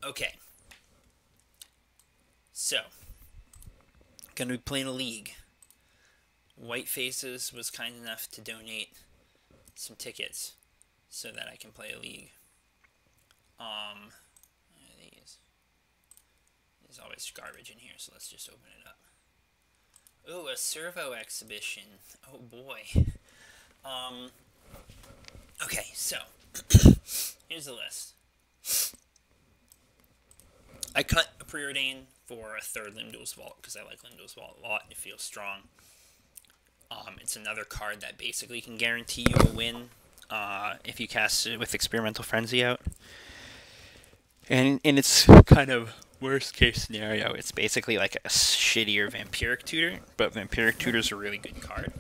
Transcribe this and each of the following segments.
Okay, so gonna be playing a league. White Faces was kind enough to donate some tickets so that I can play a league. These. There's always garbage in here, so let's just open it up. Ooh, a servo exhibition. Oh boy. Um. Okay, so here's the list. I cut a preordain for a third Limdol's Vault because I like Limdol's Vault a lot. It feels strong. It's another card that basically can guarantee you a win if you cast it with Experimental Frenzy out. And in its kind of worst case scenario, it's basically like a shittier Vampiric Tutor, but Vampiric Tutor's a really good card.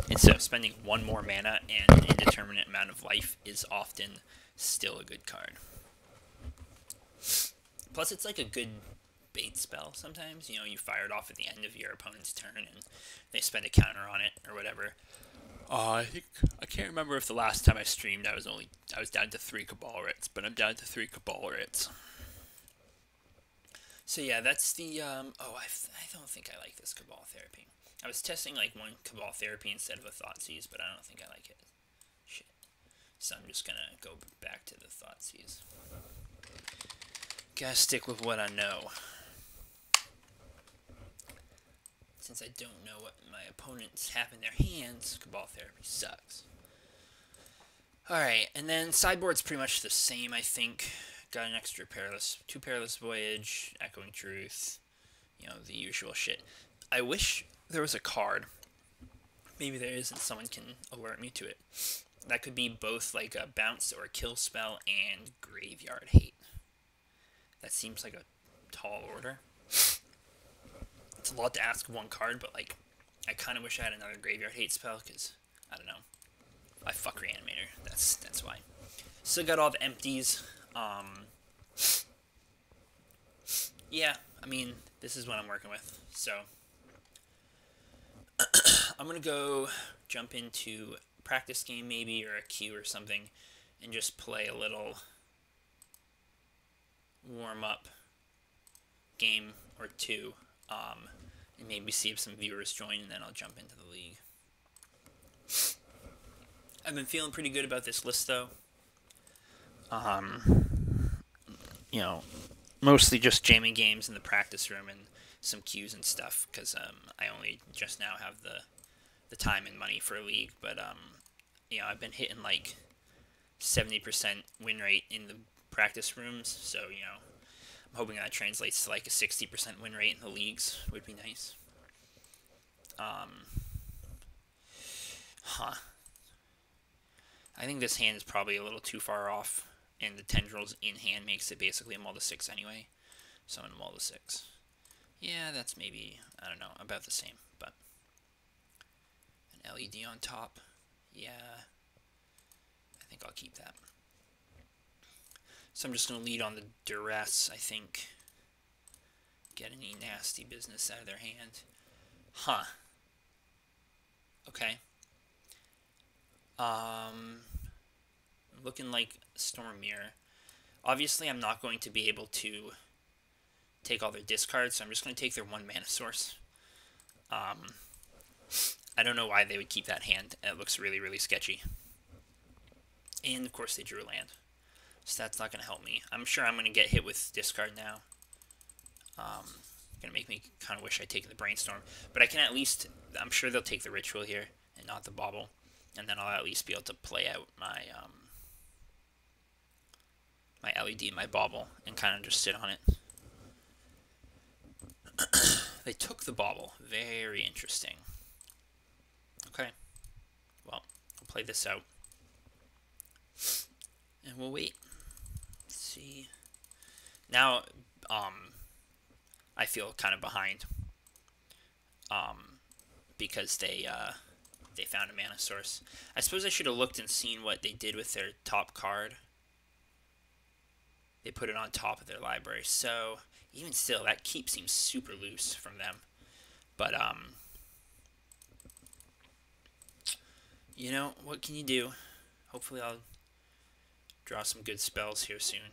Instead of spending one more mana and an indeterminate amount of life is often still a good card. Plus, it's like a good bait spell sometimes. You know, you fire it off at the end of your opponent's turn and they spend a counter on it or whatever. I can't remember if the last time I streamed I was down to 3 Cabal Writs, but I'm down to 3 Cabal Writs. So yeah, that's the I don't think I like this Cabal Therapy. I was testing like one Cabal Therapy instead of a Thoughtseize, but I don't think I like it. Shit. So I'm just gonna go back to the Thoughtseize. Gotta stick with what I know. Since I don't know what my opponents have in their hands, Cabal Therapy sucks. Alright, and then sideboard's pretty much the same, I think. Got an extra two Perilous Voyage, Echoing Truth, you know, the usual shit. I wish there was a card, maybe there is and someone can alert me to it, that could be both like a bounce or a kill spell and Graveyard Hate. That seems like a tall order. It's a lot to ask of one card, but like, I kind of wish I had another Graveyard Hate spell, because, I don't know, I fuck Reanimator, that's why. Still got all the empties. Yeah, I mean, this is what I'm working with, so I'm gonna go jump into a practice game maybe, or a queue or something, and just play a little warm-up game or two, and maybe see if some viewers join, and then I'll jump into the league. I've been feeling pretty good about this list, though. You know, mostly just jamming games in the practice room and some queues and stuff, because I only just now have the time and money for a league, but you know, I've been hitting like 70% win rate in the practice rooms, so you know, I'm hoping that translates to like a 60% win rate in the leagues. Would be nice. I think this hand is probably a little too far off, and the Tendrils in hand makes it basically a Mull to 6 anyway. So I'm in a Mull to 6. Yeah, that's maybe, I don't know, about the same, but an LED on top. Yeah, I think I'll keep that. So I'm just going to lead on the Duress, I think. Get any nasty business out of their hand. Huh. Okay. Looking like Storm Mirror. Obviously, I'm not going to be able to take all their discards, so I'm just going to take their 1 mana source. I don't know why they would keep that hand. It looks really, really sketchy. And, of course, they drew a land. So that's not going to help me. I'm sure I'm going to get hit with discard now. Going to make me kind of wish I'd taken the Brainstorm. But I can at least... I'm sure they'll take the Ritual here and not the Bauble. And then I'll at least be able to play out my my LED, my Bauble, and kind of just sit on it. They took the Bauble. Very interesting. Okay. Well, I'll play this out. And we'll wait. Let's see. Now, I feel kind of behind. Because they found a mana source. I suppose I should have looked and seen what they did with their top card. They put it on top of their library. So, even still, that keep seems super loose from them. But, you know, what can you do? Hopefully I'll draw some good spells here soon.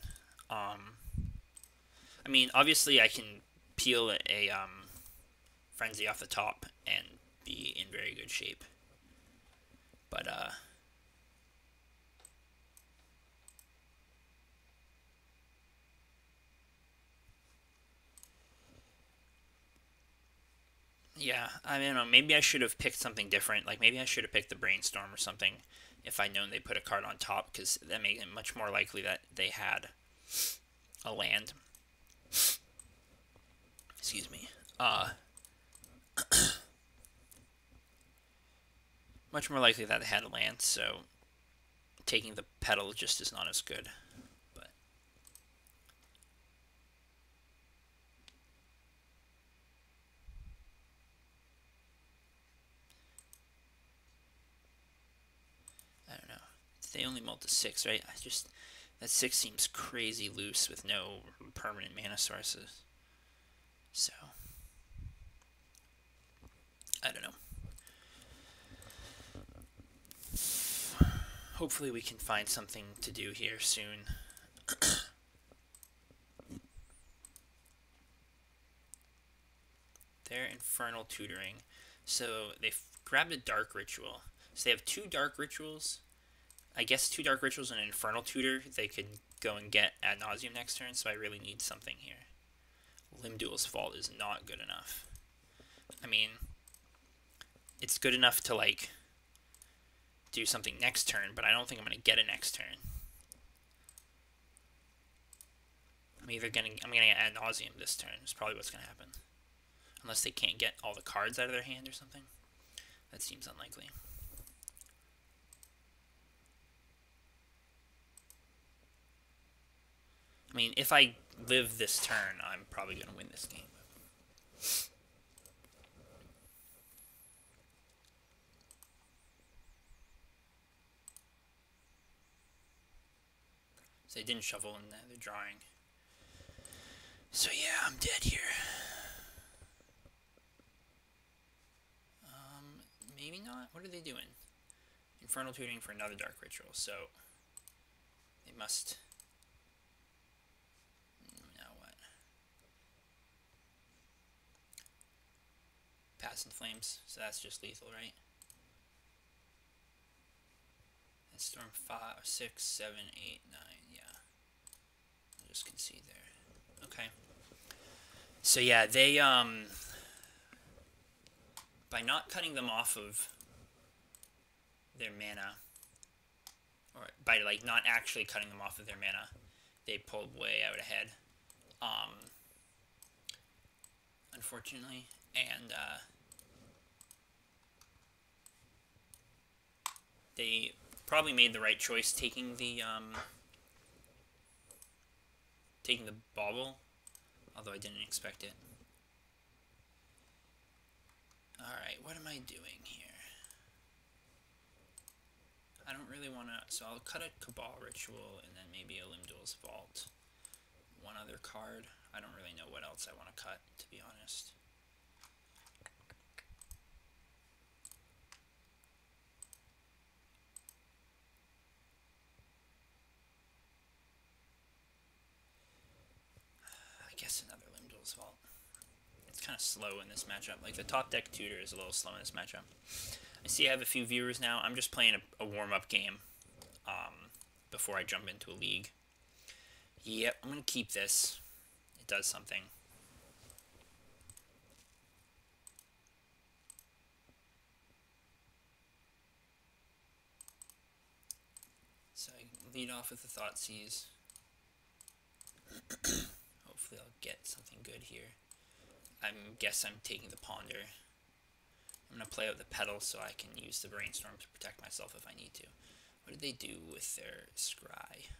I mean, obviously I can peel a frenzy off the top and be in very good shape. But yeah, I don't know. Maybe I should have picked something different. Like maybe I should have picked the brainstorm or something if I'd known they put a card on top, because that made it much more likely that they had a land. Excuse me. Much more likely that they had a land. So taking the petal just is not as good. But I don't know. They only mulled to 6, right? That 6 seems crazy loose with no permanent mana sources. So I don't know. Hopefully we can find something to do here soon. They're Infernal Tutoring. So they've grabbed a Dark Ritual. So they have 2 Dark Rituals. I guess 2 Dark Rituals and an Infernal Tutor they could go and get ad nauseum next turn, so I really need something here. Limdual's Vault is not good enough. I mean, it's good enough to, like, do something next turn, but I don't think I'm going to get it next turn. I'm going to get ad nauseum this turn. Is probably what's going to happen. Unless they can't get all the cards out of their hand or something. That seems unlikely. I mean, if I live this turn, I'm probably going to win this game. So they didn't shuffle in the drawing. So yeah, I'm dead here. Maybe not? What are they doing? Infernal Tutoring for another Dark Ritual, so they must... Now what? Pass in Flames, so that's just lethal, right? And Storm 5, 6, 7, 8, 9, yeah. I'll just concede there. Okay. So yeah, they, by not cutting them off of their mana, or by, like, not actually cutting them off of their mana, they pulled way out ahead. Unfortunately. And, they probably made the right choice taking the bauble, although I didn't expect it. Alright, what am I doing here? I don't really want to... So I'll cut a Cabal Ritual and then maybe a Limdual's Vault. One other card. I don't really know what else I want to cut, to be honest. I guess another Limdual's Vault. It's kind of slow in this matchup. Like, the top deck tutor is a little slow in this matchup. I see I have a few viewers now. I'm just playing a warm-up game before I jump into a league. Yep, I'm going to keep this. It does something. So I lead off with the Thoughtseize. Hopefully I'll get something good here. I guess I'm taking the Ponder. I'm going to play out the Petal so I can use the Brainstorm to protect myself if I need to. What did they do with their Scry?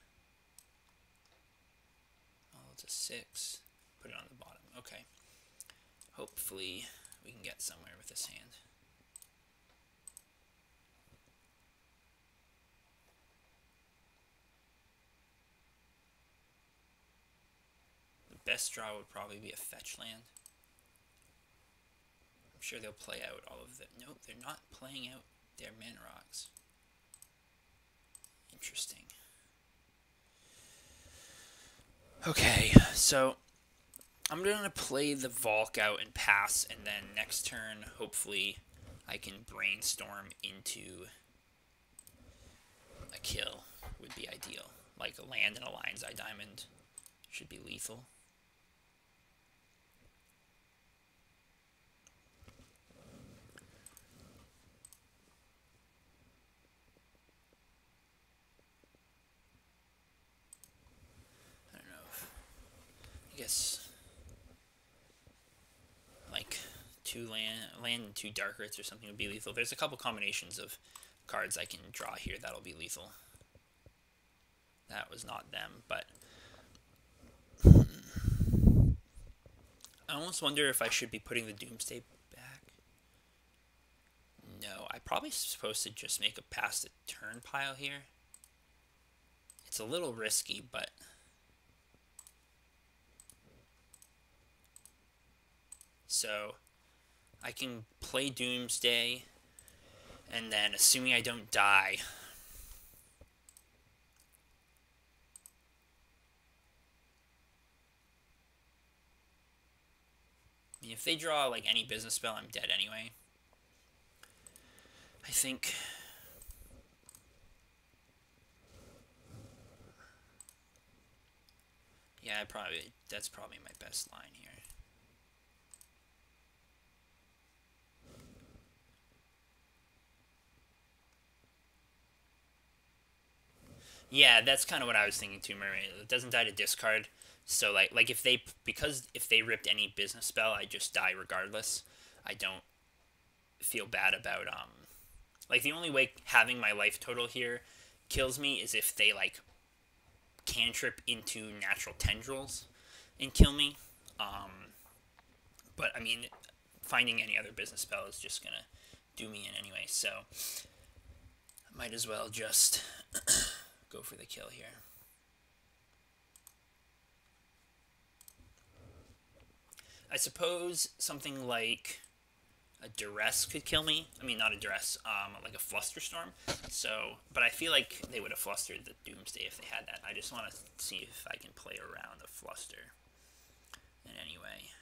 Oh, it's a 6. Put it on the bottom. Okay. Hopefully we can get somewhere with this hand. The best draw would probably be a fetch land. I'm sure they'll play out all of the... Nope, they're not playing out their mana rocks. Interesting. Okay, so I'm going to play the Valk out and pass, and then next turn, hopefully, I can brainstorm into a kill would be ideal. Like a land and a Lion's Eye Diamond should be lethal. I don't know. I guess like 2 land and 2 Dark Rits or something would be lethal. There's a couple combinations of cards I can draw here that'll be lethal. That was not them, but I almost wonder if I should be putting the Doomsday back. No, I'm probably supposed to just make a pass the turn pile here. It's a little risky, but so I can play Doomsday, and then assuming I don't die, I mean, if they draw like any business spell, I'm dead anyway. I think yeah, that's probably my best line here. Yeah, that's kind of what I was thinking too, Murray. It doesn't die to discard. So like if they ripped any business spell, I just die regardless. I don't feel bad about like the only way having my life total here kills me is if they like cantrip into natural tendrils and kill me. But I mean, finding any other business spell is just gonna do me in anyway. So I might as well just go for the kill here. I suppose something like a Duress could kill me. I mean, not a Duress, like a Flusterstorm. So, but I feel like they would have flustered the Doomsday if they had that. I just want to see if I can play around a Fluster in any way.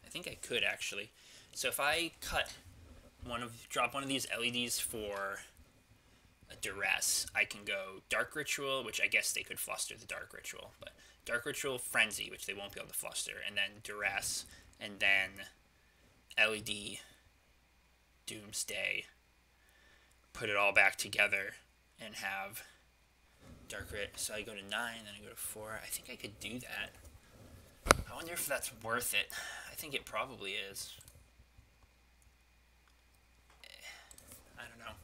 I think I could actually. So if I drop one of these LEDs for a Duress, I can go Dark Ritual, which I guess they could fluster the Dark Ritual, but Dark Ritual, Frenzy, which they won't be able to fluster, and then Duress, and then LED, Doomsday, put it all back together, and have Dark Rit. So I go to 9, then I go to 4. I think I could do that. I wonder if that's worth it. I think it probably is. I don't know.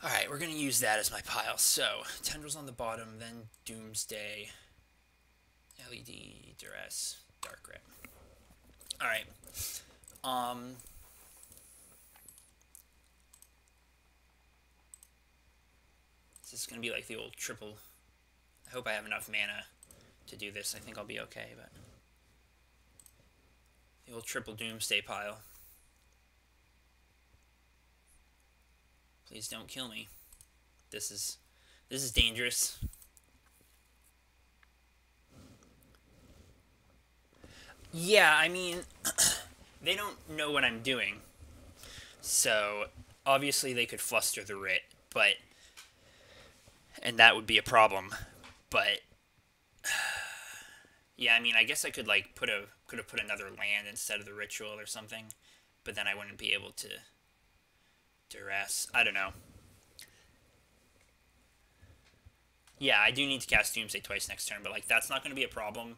Alright, we're going to use that as my pile. So, Tendrils on the bottom, then Doomsday, LED, Duress, Dark Grip. Alright. This is going to be like the old triple. I hope I have enough mana to do this. I think I'll be okay, but the old triple Doomsday pile. Please don't kill me. This is dangerous. Yeah, I mean, they don't know what I'm doing. So, obviously they could fluster the Writ, and that would be a problem. But yeah, I mean, I guess I could like could have put another land instead of the Ritual or something, but then I wouldn't be able to Duress. I don't know. Yeah, I do need to cast Doomsday twice next turn, but like that's not going to be a problem,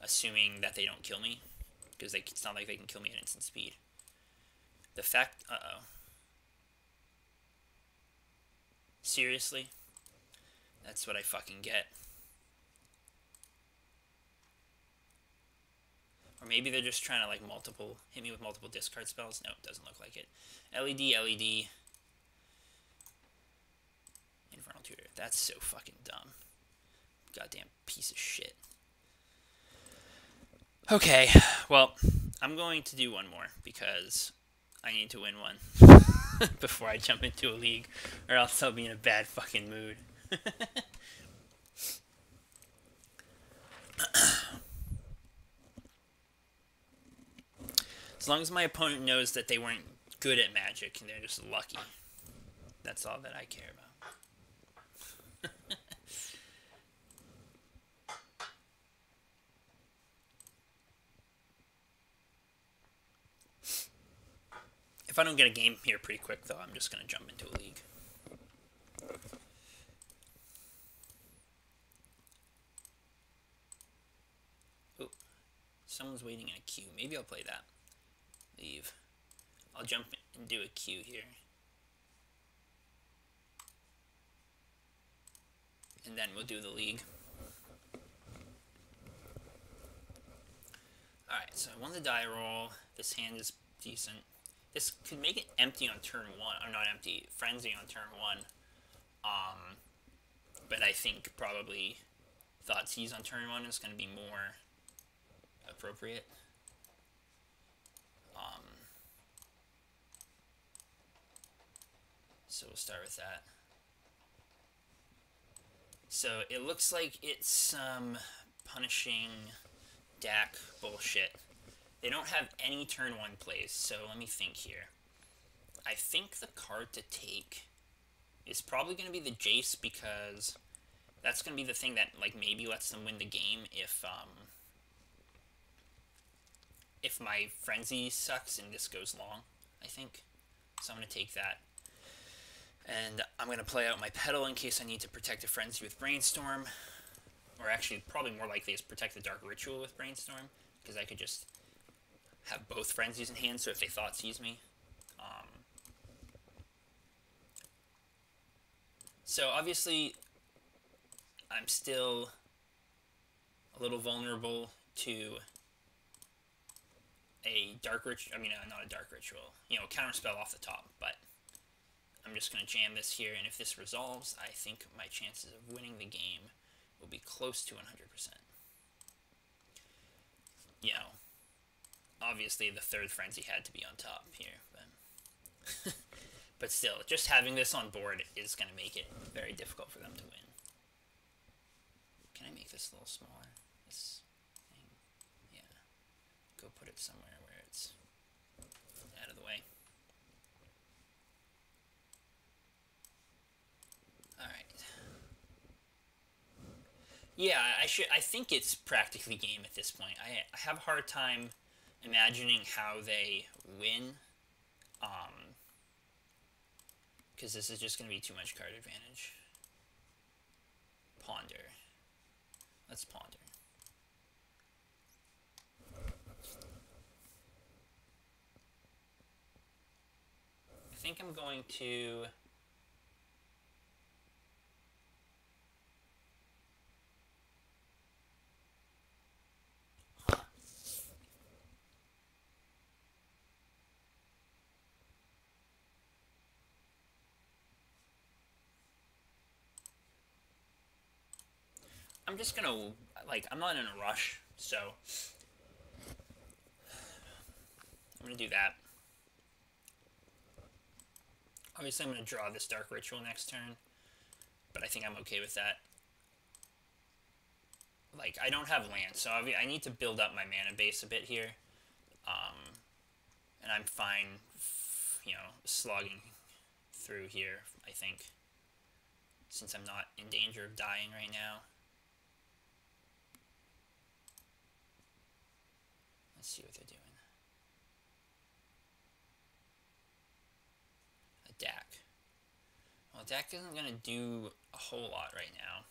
assuming that they don't kill me, because it's not like they can kill me at instant speed. The fact, seriously, that's what I fucking get. Or maybe they're just trying to like hit me with multiple discard spells. No, it doesn't look like it. LED, Infernal Tutor. That's so fucking dumb. Goddamn piece of shit. Okay, well, I'm going to do one more because I need to win one before I jump into a league, or else I'll be in a bad fucking mood. As long as my opponent knows that they weren't good at Magic and they're just lucky. That's all that I care about. If I don't get a game here pretty quick, though, I'm just going to jump into a league. Oh, someone's waiting in a queue. Maybe I'll play that. Leave. I'll jump and do a queue here. And then we'll do the league. Alright, so I won the die roll. This hand is decent. This could make it empty on turn 1. Or not empty, frenzy on turn 1. But I think probably Thoughtseize on turn 1 is going to be more appropriate. So we'll start with that. So it looks like it's some punishing DAC bullshit. They don't have any turn 1 plays, so let me think here. I think the card to take is probably going to be the Jace, because that's going to be the thing that like maybe lets them win the game if my frenzy sucks and this goes long, I think. So I'm going to take that. And I'm going to play out my pedal in case I need to protect a frenzy with Brainstorm. Or actually, probably more likely is protect the Dark Ritual with Brainstorm, because I could just have both frenzies in hand, so if they Thoughtseize me. So obviously, I'm still a little vulnerable to a Dark Ritual, not a Dark Ritual, Counterspell off the top, but I'm just going to jam this here, and if this resolves, I think my chances of winning the game will be close to 100%. Obviously the third frenzy had to be on top here, but but still, just having this on board is going to make it very difficult for them to win. Can I make this a little smaller? This thing? Yeah. Go put it somewhere where it's out of the way. Alright. Yeah, I think it's practically game at this point. I have a hard time imagining how they win, because this is just going to be too much card advantage. Ponder. Let's ponder. I think I'm going to... I'm just gonna, I'm not in a rush, so I'm gonna do that. Obviously, I'm gonna draw this Dark Ritual next turn, but I think I'm okay with that. I don't have land, so I need to build up my mana base a bit here, and I'm fine, slogging through here, I think, since I'm not in danger of dying right now. Let's see what they're doing. A DAC. Well, DAC isn't going to do a whole lot right now.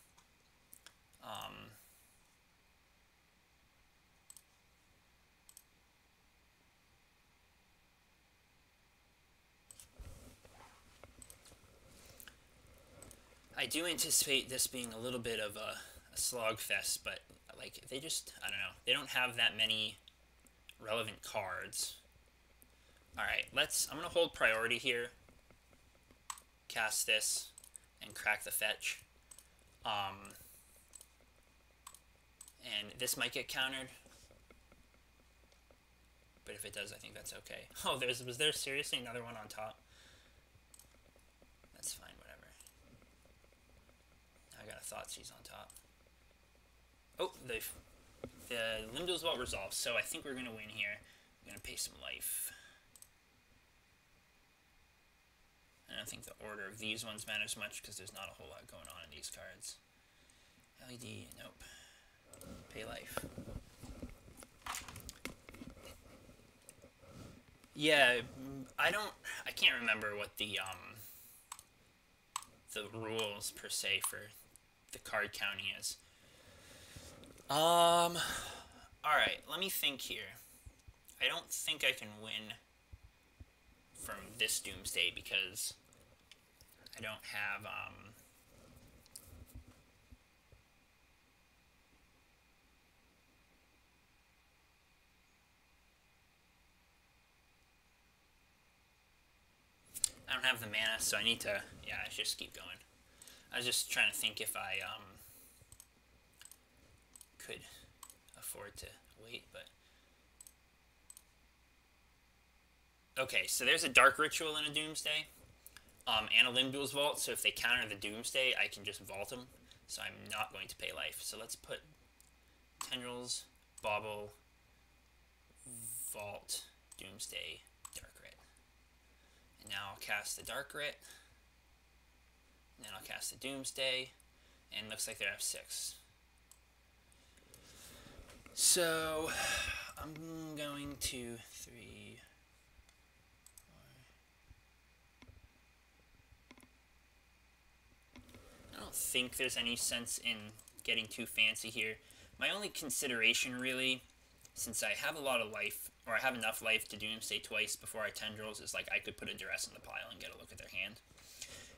I do anticipate this being a little bit of a slog fest, but they just, I don't know, they don't have that many relevant cards. Alright, I'm going to hold priority here, cast this, and crack the fetch. And this might get countered, but if it does, I think that's okay. Oh, was there seriously another one on top? That's fine, whatever. I got a Thoughtseize on top. Oh, the Limdo's Vault resolves, so I think we're going to win here. I'm going to pay some life. I don't think the order of these ones matters much because there's not a whole lot going on in these cards. LED, nope. Pay life. Yeah, I can't remember what the rules per se for the card counting is. Alright, let me think here. I don't think I can win from this Doomsday because I don't have, the mana, so I need to, yeah, I should just keep going. I was just trying to think if I, could afford to wait, but... Okay, so there's a Dark Ritual in a Doomsday, and a Limduel's Vault, so if they counter the Doomsday, I can just vault them, so I'm not going to pay life. So let's put Tendrils, Bauble, Vault, Doomsday, Dark Rit. And now I'll cast the Dark Rit, and then I'll cast the Doomsday, and it looks like they're F6. So, I'm going to 3, 4. I don't think there's any sense in getting too fancy here. My only consideration, really, since I have a lot of life, or I have enough life to Doomsday twice before I Tendrils, is like I could put a Duress in the pile and get a look at their hand.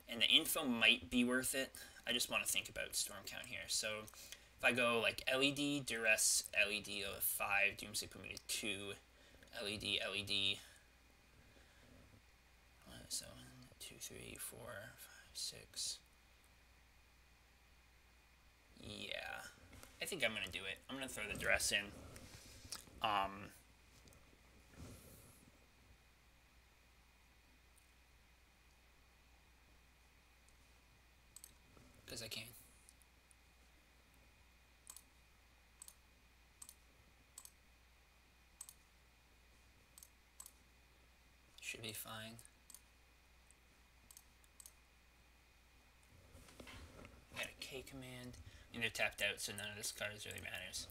And the info might be worth it. I just want to think about Storm Count here. So if I go like LED, Duress, LED of 5, Doomsday put me to 2, LED, LED. So 1, 2, 3, 4, 5, 6. Yeah, I think I'm going to do it. I'm going to throw the Duress in. Because I can. Should be fine. I got a K command. I mean, they're tapped out, so none of this cards really matters.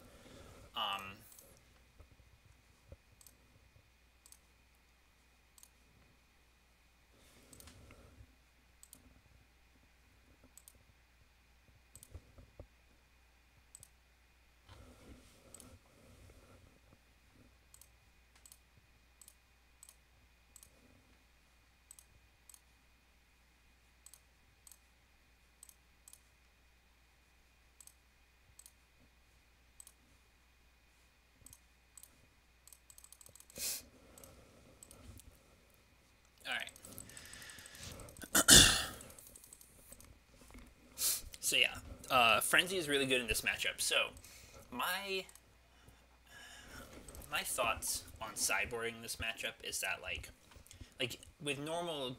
So yeah, Frenzy is really good in this matchup. So my thoughts on sideboarding this matchup is that like with normal,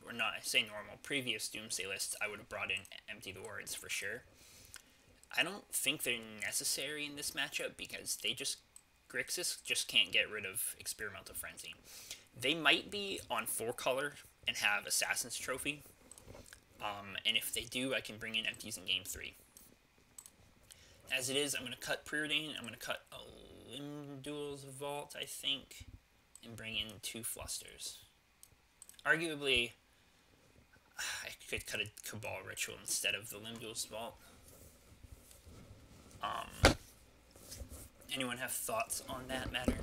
or not, I say normal, previous Doomsday lists, I would have brought in Empty the Wards for sure. I don't think they're necessary in this matchup because they Grixis just can't get rid of Experimental Frenzy. They might be on 4-color and have Assassin's Trophy. And if they do, I can bring in Empties in Game 3. As it is, I'm going to cut Preordain, I'm going to cut a Limduel's Vault, I think, and bring in 2 Flusters. Arguably, I could cut a Cabal Ritual instead of the Limduel's Vault. Anyone have thoughts on that matter?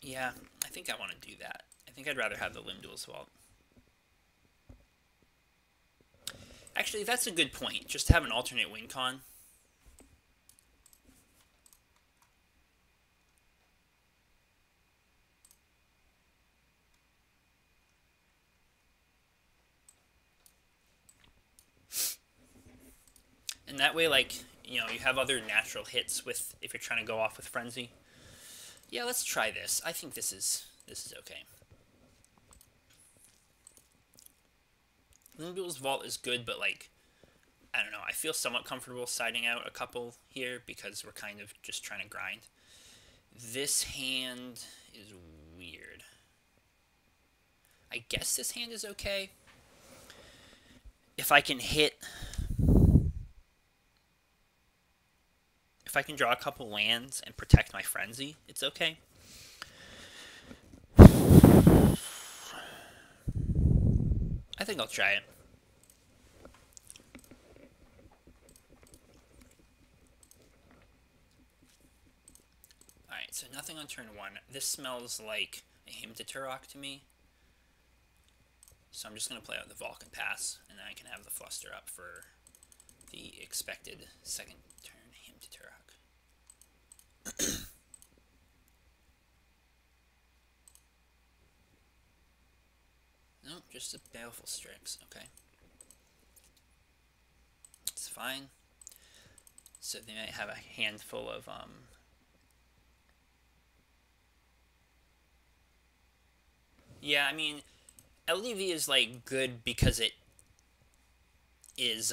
Yeah, I think I want to do that. I think I'd rather have the Limduel's Vault. Actually, that's a good point. Just to have an alternate win con. And that way, like, you know, you have other natural hits with if you're trying to go off with Frenzy. Yeah, let's try this. I think this is okay. Moonbeel's Vault is good, but like, I don't know. I feel somewhat comfortable siding out a couple here because we're kind of just trying to grind. This hand is weird. I guess this hand is okay. If I can hit... If I can draw a couple lands and protect my Frenzy, it's okay. I think I'll try it. Alright, so nothing on turn 1. This smells like a Hymn to Turok to me. So I'm just going to play out the Vulcan Pass, and then I can have the Fluster up for the expected second turn Hymn to Turok. Nope, just a Baleful Strix. Okay. It's fine. So they might have a handful of, Yeah, I mean, LDV is, like, good because it is,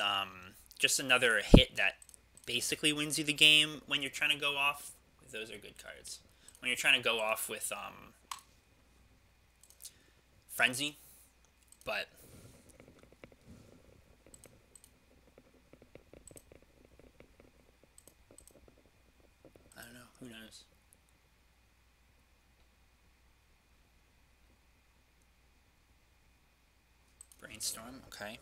just another hit that basically wins you the game when you're trying to go off. Those are good cards. When you're trying to go off with, Frenzy. But I don't know. Who knows? Brainstorm. Okay.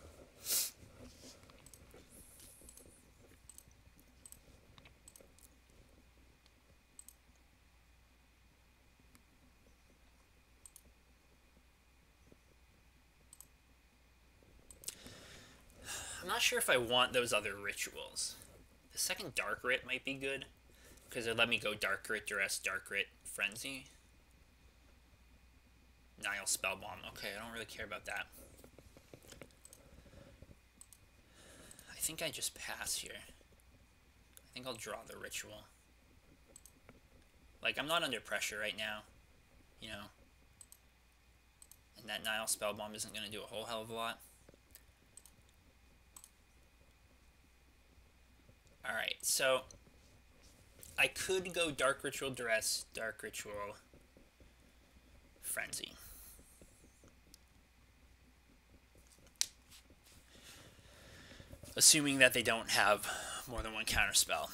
I'm not sure if I want those other rituals. The second Dark Writ might be good, because it let me go Dark Writ, Duress, Dark Writ, Frenzy. Nile Spellbomb. Okay, I don't really care about that. I think I just pass here. I think I'll draw the ritual. Like, I'm not under pressure right now, you know. And that Nile Spellbomb isn't going to do a whole hell of a lot. Alright, so I could go Dark Ritual Duress, Dark Ritual Frenzy. Assuming that they don't have more than one counterspell.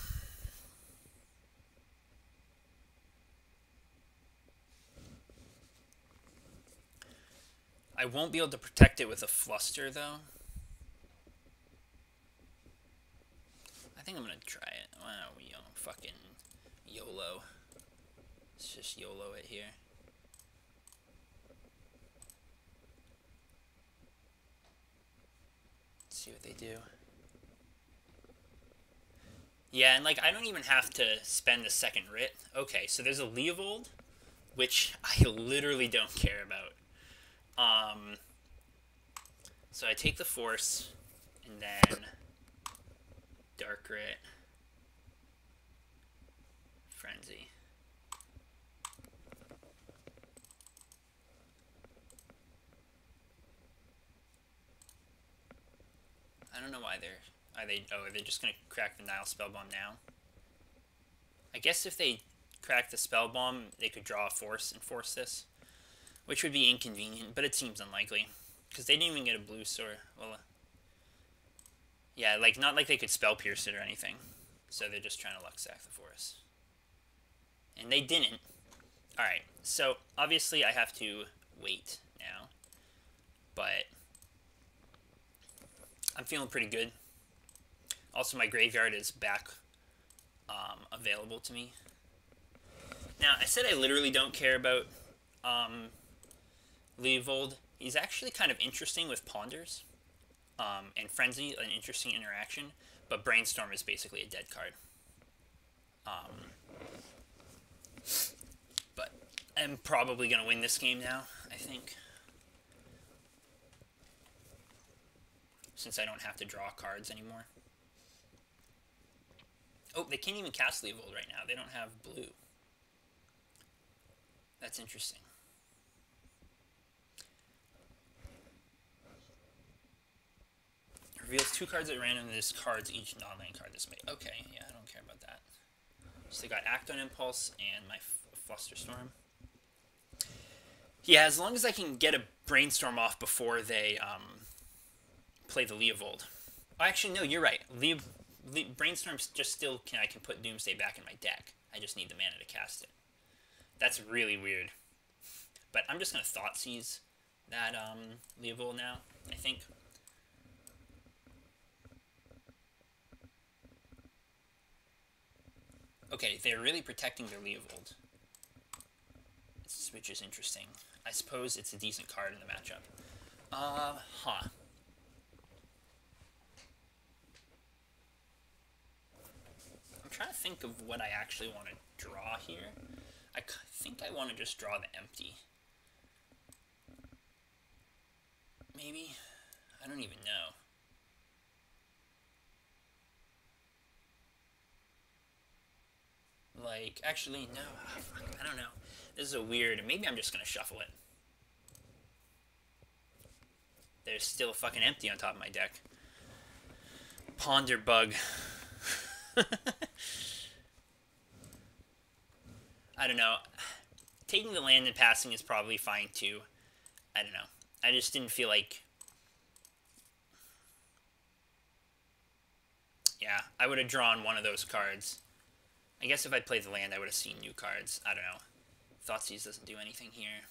I won't be able to protect it with a Fluster, though. I think I'm going to try it. Wow, we fucking YOLO. Let's just YOLO it here. Let's see what they do. Yeah, and like I don't even have to spend the second writ. Okay, so there's a Leovold, which I literally don't care about. So I take the Force, and then Dark Writ, Frenzy. I don't know why are they just gonna crack the Nile Spellbomb now? I guess if they crack the Spellbomb, they could draw a Force and force this, which would be inconvenient, but it seems unlikely. Because they didn't even get a blue sword. Well, yeah, like, not like they could Spell Pierce it or anything. So they're just trying to luck sack the Forest. And they didn't. Alright, so obviously I have to wait now. But I'm feeling pretty good. Also, my graveyard is back available to me. Now, I said I literally don't care about Leovold. He's actually kind of interesting with Ponders. And Frenzy, an interesting interaction. But Brainstorm is basically a dead card. But I'm probably going to win this game now, I think. Since I don't have to draw cards anymore. Oh, they can't even cast Leovold right now. They don't have blue. That's interesting. Reveals 2 cards at random and discards each non-land card this made. Okay, yeah, I don't care about that. So they got Act on Impulse and my Flusterstorm. Yeah, as long as I can get a Brainstorm off before they play the Leovold. Oh, actually, no, you're right. Brainstorm's just still I can put Doomsday back in my deck. I just need the mana to cast it. That's really weird. But I'm just going to Thoughtseize that Leovold now, I think. Okay, they're really protecting their Leovold, which is interesting. I suppose it's a decent card in the matchup. Huh. I'm trying to think of what I actually want to draw here. I think I want to just draw the empty. Maybe? I don't even know. Like, actually, no. Oh, fuck, I don't know. This is a weird... Maybe I'm just going to shuffle it. There's still fucking empty on top of my deck. Ponder Bug. I don't know. Taking the land and passing is probably fine too. I don't know. I just didn't feel like... Yeah, I would have drawn one of those cards. I guess if I played the land, I would have seen new cards. I don't know. Thoughtseize doesn't do anything here.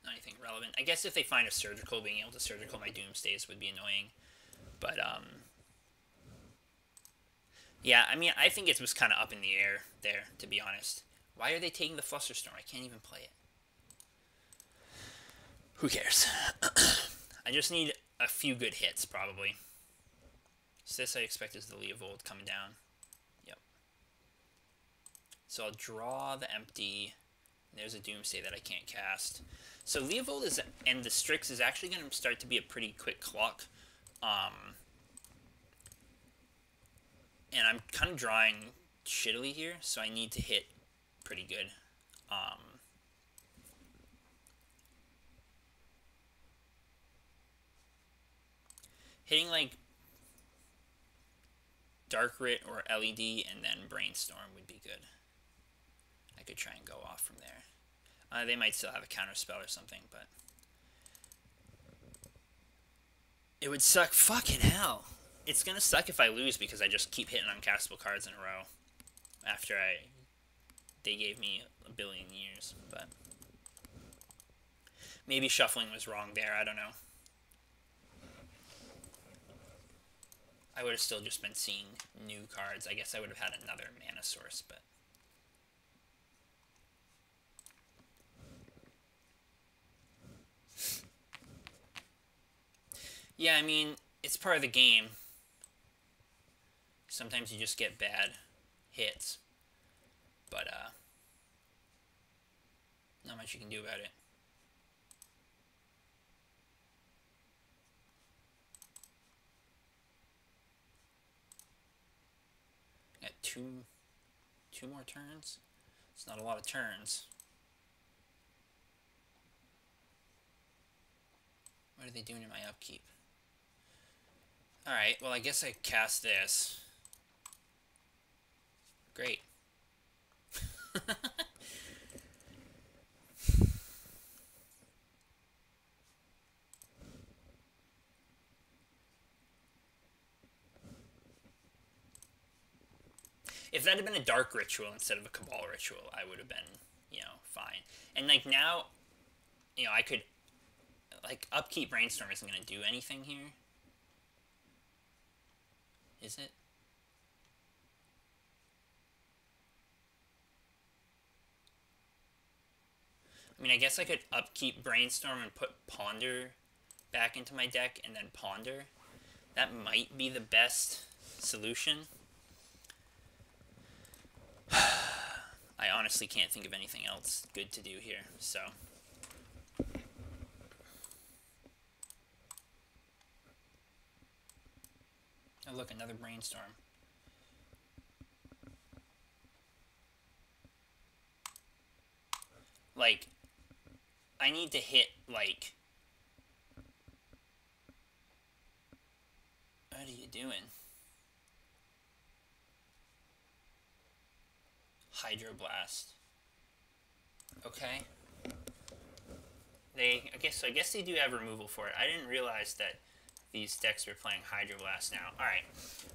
Not anything relevant. I guess if they find a Surgical, being able to Surgical my Doomsdays would be annoying. But, yeah, I mean, I think it was kind of up in the air there, to be honest. Why are they taking the Flusterstorm? I can't even play it. Who cares? I just need a few good hits, probably. So this I expect is the Leovold coming down. Yep. So I'll draw the empty. There's a Doomsday that I can't cast. So Leovold is, and the Strix is actually going to start to be a pretty quick clock. And I'm kind of drawing shittily here, so I need to hit pretty good. Hitting like Dark Writ or LED and then Brainstorm would be good. I could try and go off from there. They might still have a counter spell or something, but it would suck. Fucking hell. It's gonna suck if I lose because I just keep hitting uncastable cards in a row after they gave me a billion years, but maybe shuffling was wrong there, I don't know. I would have still just been seeing new cards. I guess I would have had another mana source, but... Yeah, I mean, it's part of the game. Sometimes you just get bad hits. But, not much you can do about it. Got two more turns? It's not a lot of turns. What are they doing in my upkeep? Alright, well I guess I cast this. Great. If that had been a Dark Ritual instead of a Cabal Ritual, I would have been, you know, fine. And, like, now, you know, I could, like, Upkeep Brainstorm isn't going to do anything here. Is it? I mean, I guess I could Upkeep Brainstorm and put Ponder back into my deck and then Ponder. That might be the best solution. I honestly can't think of anything else good to do here, so... Oh look, another Brainstorm. Like, I need to hit, like, What are you doing? Hydroblast. Okay. I guess they do have removal for it. I didn't realize that these decks were playing Hydroblast now. Alright.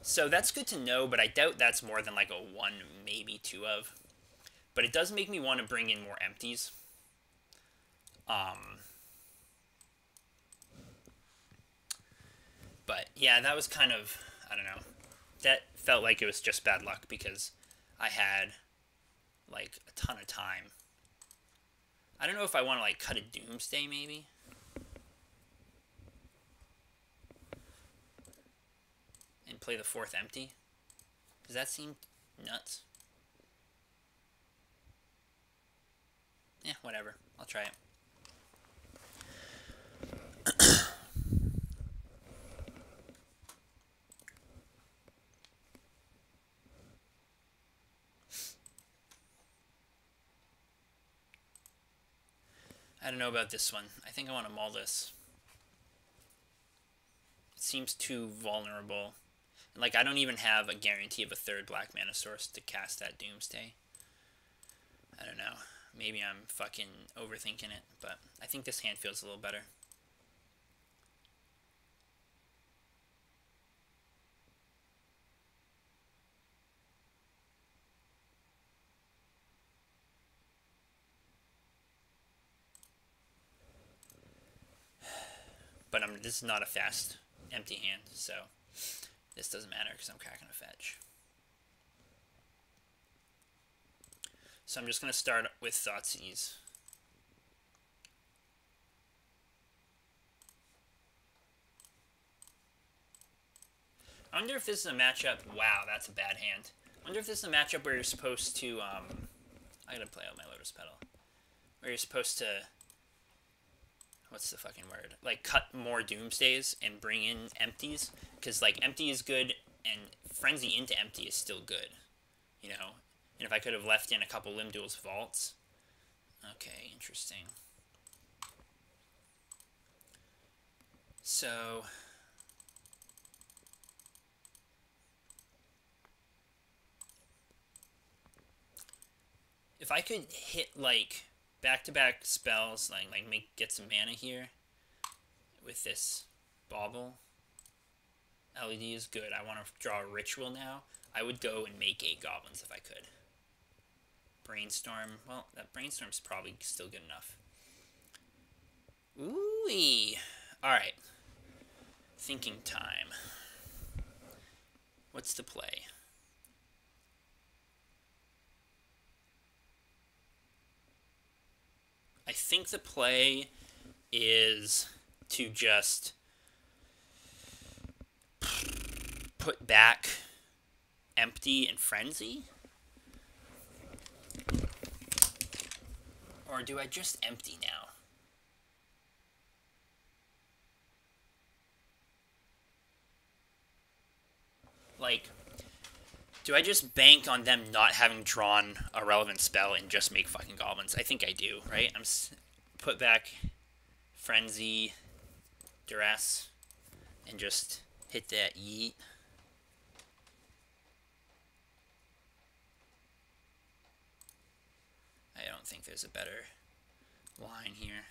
So that's good to know, but I doubt that's more than like a 1, maybe 2 of. But it does make me want to bring in more empties. But yeah, that was kind of, I don't know. That felt like it was just bad luck because I had like a ton of time. I don't know if I want to like cut a Doomsday maybe. And play the 4th empty. Does that seem nuts? Yeah, whatever. I'll try it. I don't know about this one. I think I want to maul this. It seems too vulnerable. Like, I don't even have a guarantee of a 3rd black mana source to cast that Doomsday. I don't know. Maybe I'm fucking overthinking it, but I think this hand feels a little better. But this is not a fast, empty hand, so this doesn't matter because I'm cracking a fetch. So I'm just going to start with Thoughtseize. I wonder if this is a matchup. Wow, that's a bad hand. I wonder if this is a matchup where you're supposed to, I gotta play out my Lotus Petal. Where you're supposed to, what's the fucking word? Like, cut more Doomsdays and bring in empties. Because, like, empty is good, and Frenzy into empty is still good. You know? And if I could have left in a couple Limb Duel's Vaults. Okay, interesting. So, if I could hit, like, back-to-back spells, like get some mana here with this Bauble. LED is good. I want to draw a Ritual now. I would go and make 8 Goblins if I could. Brainstorm. Well, that Brainstorm's probably still good enough. Ooh-wee. Alright. Thinking time. What's the play? I think the play is to just put back Empty and Frenzy? Or do I just empty now? Like, do I just bank on them not having drawn a relevant spell and just make fucking goblins? I think I do, right? I'm put back Frenzy, Duress, and just hit that yeet. I don't think there's a better line here.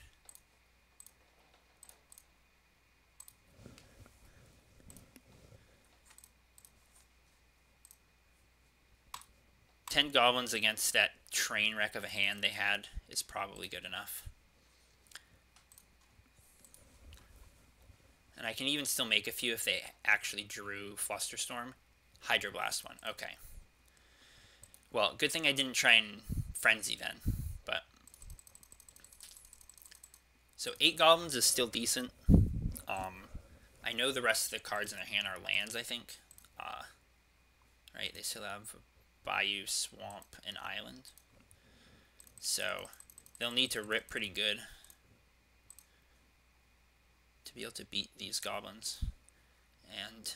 Ten goblins against that train wreck of a hand they had is probably good enough. And I can even still make a few if they actually drew Flusterstorm. Hydroblast one. Okay. Well, good thing I didn't try and Frenzy then. But so 8 goblins is still decent. I know the rest of the cards in their hand are lands, I think. Right, they still have Bayou, Swamp, and Island. So they'll need to rip pretty good to be able to beat these goblins. And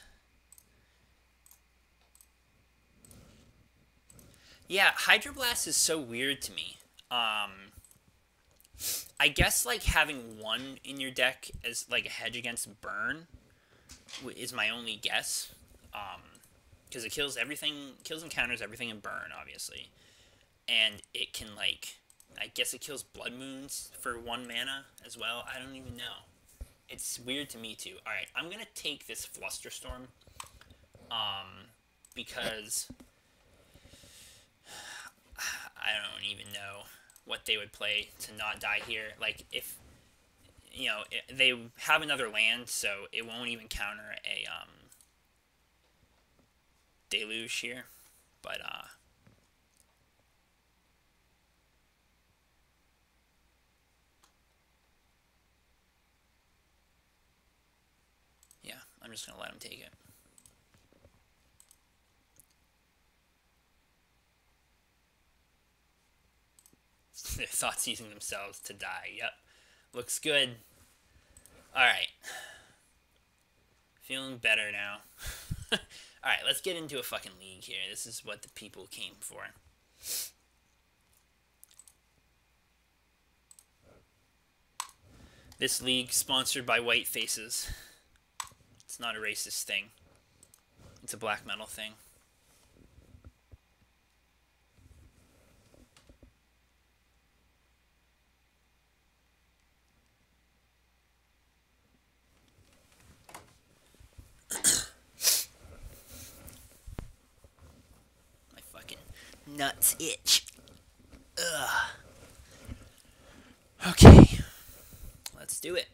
yeah, Hydroblast is so weird to me. I guess like having 1 in your deck as like a hedge against burn is my only guess. Because it kills everything, kills and counters everything in burn, obviously. And it can, like, I guess it kills Blood Moons for 1 mana as well. I don't even know. It's weird to me, too. Alright, I'm gonna take this Flusterstorm. Because I don't even know what they would play to not die here. Like, if, you know, they have another land, so it won't even counter a, Deluge here. But, yeah, I'm just gonna let him take it. They're thought seizing themselves to die. Yep. Looks good. Alright. Feeling better now. Alright, let's get into a fucking league here. This is what the people came for. This league sponsored by white faces. It's not a racist thing. It's a black metal thing. My fucking nuts itch. Ugh. Okay. Let's do it.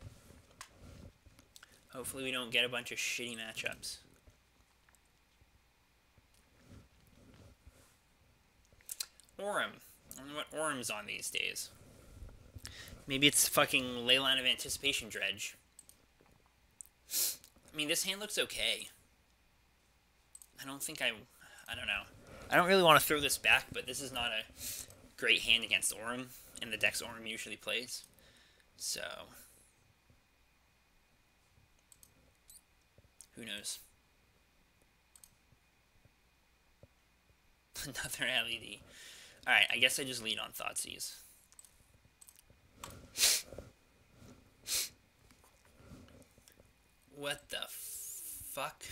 Hopefully we don't get a bunch of shitty matchups. Orym. I wonder what Orym's on these days. Maybe it's fucking Leyline of Anticipation Dredge. I mean, this hand looks okay. I don't know. I don't really want to throw this back, but this is not a great hand against Orym in the decks Orym usually plays. So, who knows? Another LED. Alright, I guess I just lead on Thoughtseize. What the fuck?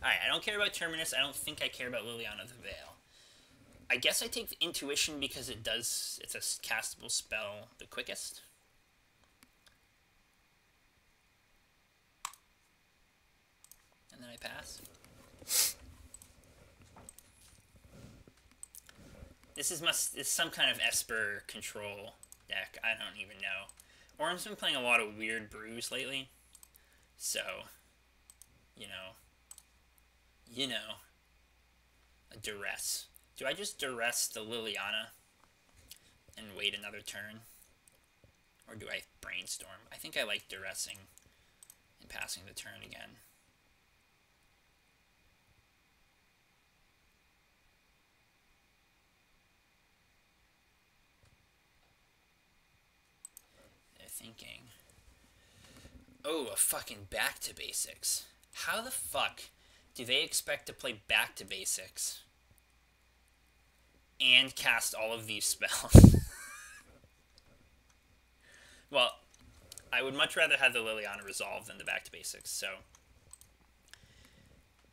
Alright, I don't care about Terminus. I don't think I care about Liliana the Veil. I guess I take Intuition because it's a castable spell the quickest. And then I pass. This is some kind of Esper control deck. I don't even know. Orym's been playing a lot of weird brews lately. So, you know, a duress. Do I just duress the Liliana and wait another turn? Or do I brainstorm? I think I like duressing and passing the turn again. They're thinking, oh, a fucking back to basics. How the fuck do they expect to play back to basics and cast all of these spells? Well, I would much rather have the Liliana resolve than the back to basics, so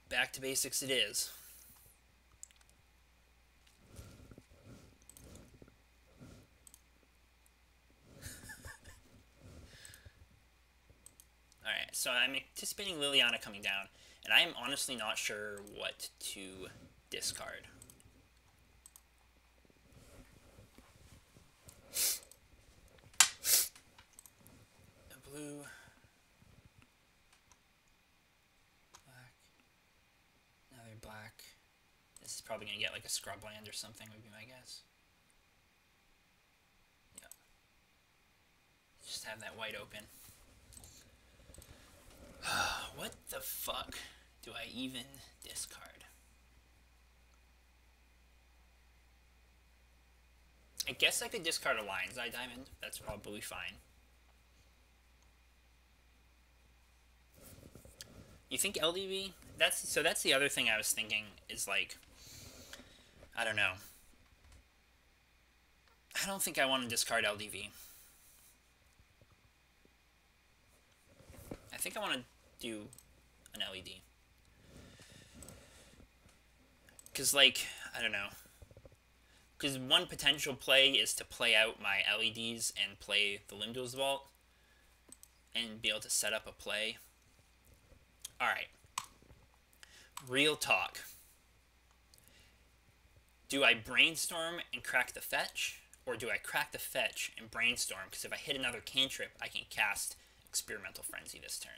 back to basics it is. Alright, so I'm anticipating Liliana coming down, and I am honestly not sure what to discard. A blue, black, another black. This is probably going to get like a scrub land or something, would be my guess. Yeah. Just have that white open. What the fuck do I even discard? I guess I could discard a Lion's Eye Diamond. That's probably fine. You think LDV? That's the other thing I was thinking is like, I don't know. I don't think I want to discard LDV. I think I want to do an LED. Because, like, I don't know. Because one potential play is to play out my LEDs and play the Limdol's Vault. And be able to set up a play. Alright. Real talk. Do I brainstorm and crack the fetch? Or do I crack the fetch and brainstorm? Because if I hit another cantrip, I can cast Experimental Frenzy this turn.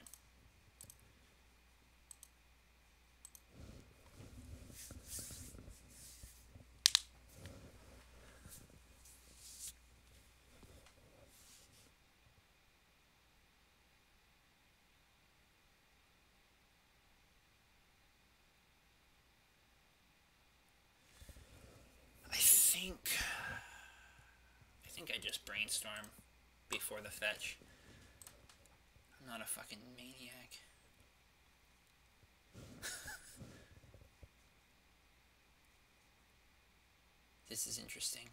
I think I just brainstorm before the fetch. I'm not a fucking maniac. This is interesting.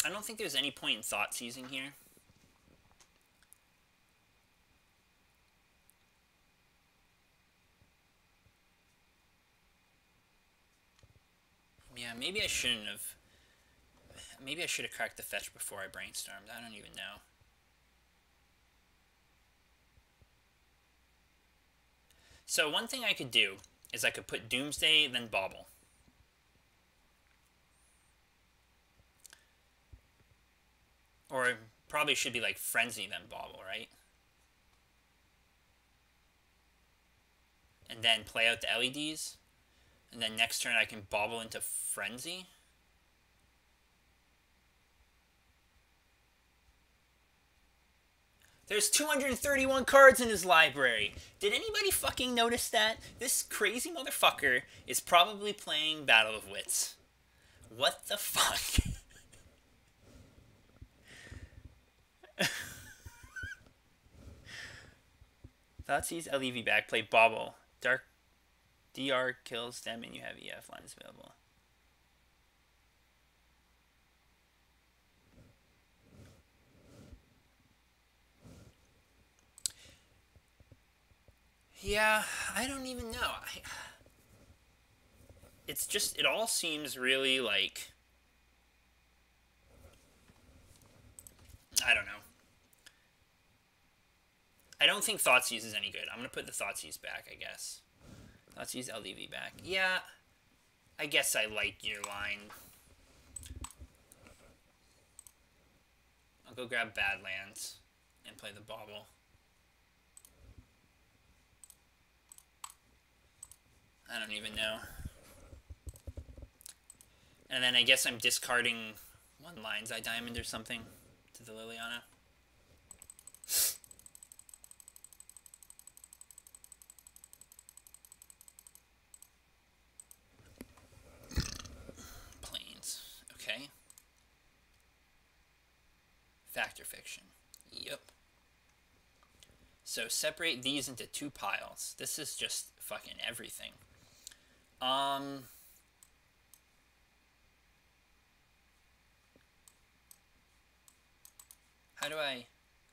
I don't think there's any point in thought seizing here. Yeah, maybe I shouldn't have. Maybe I should have cracked the fetch before I brainstormed. I don't even know. So one thing I could do is I could put Doomsday, then Bauble. Or it probably should be like Frenzy, then Bauble, right? And then play out the LEDs. And then next turn I can Bauble into Frenzy. There's 231 cards in his library. Did anybody fucking notice that? This crazy motherfucker is probably playing Battle of Wits. What the fuck? Thoughtseize LEV back, play Bauble. Dark DR kills them and you have EF lines available. Yeah, I don't even know. It's just, it all seems really like, I don't know. I don't think Thoughtseize is any good. I'm going to put the Thoughtseize back, I guess. Thoughtseize LDV back. Yeah, I guess I like your line. I'll go grab Badlands and play the Bauble. I don't even know. And then I guess I'm discarding one Lion's Eye Diamond or something to the Liliana. Plains. Okay. Factor Fiction. Yep. So separate these into two piles. This is just fucking everything. How do I...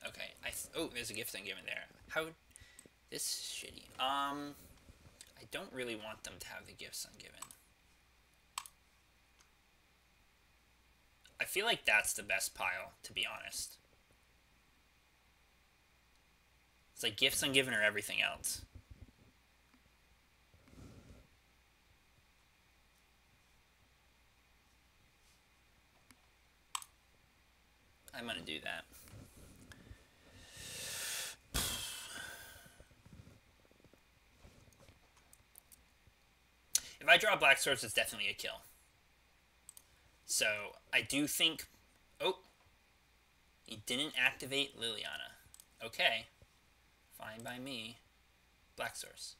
Okay, oh, there's a gift ungiven there. How... This is shitty. I don't really want them to have the gifts ungiven. I feel like that's the best pile, to be honest. It's like gifts ungiven or everything else. I'm gonna do that. If I draw Black Swords, it's definitely a kill. So, I do think... Oh! He didn't activate Liliana. Okay. Fine by me. Black Swords.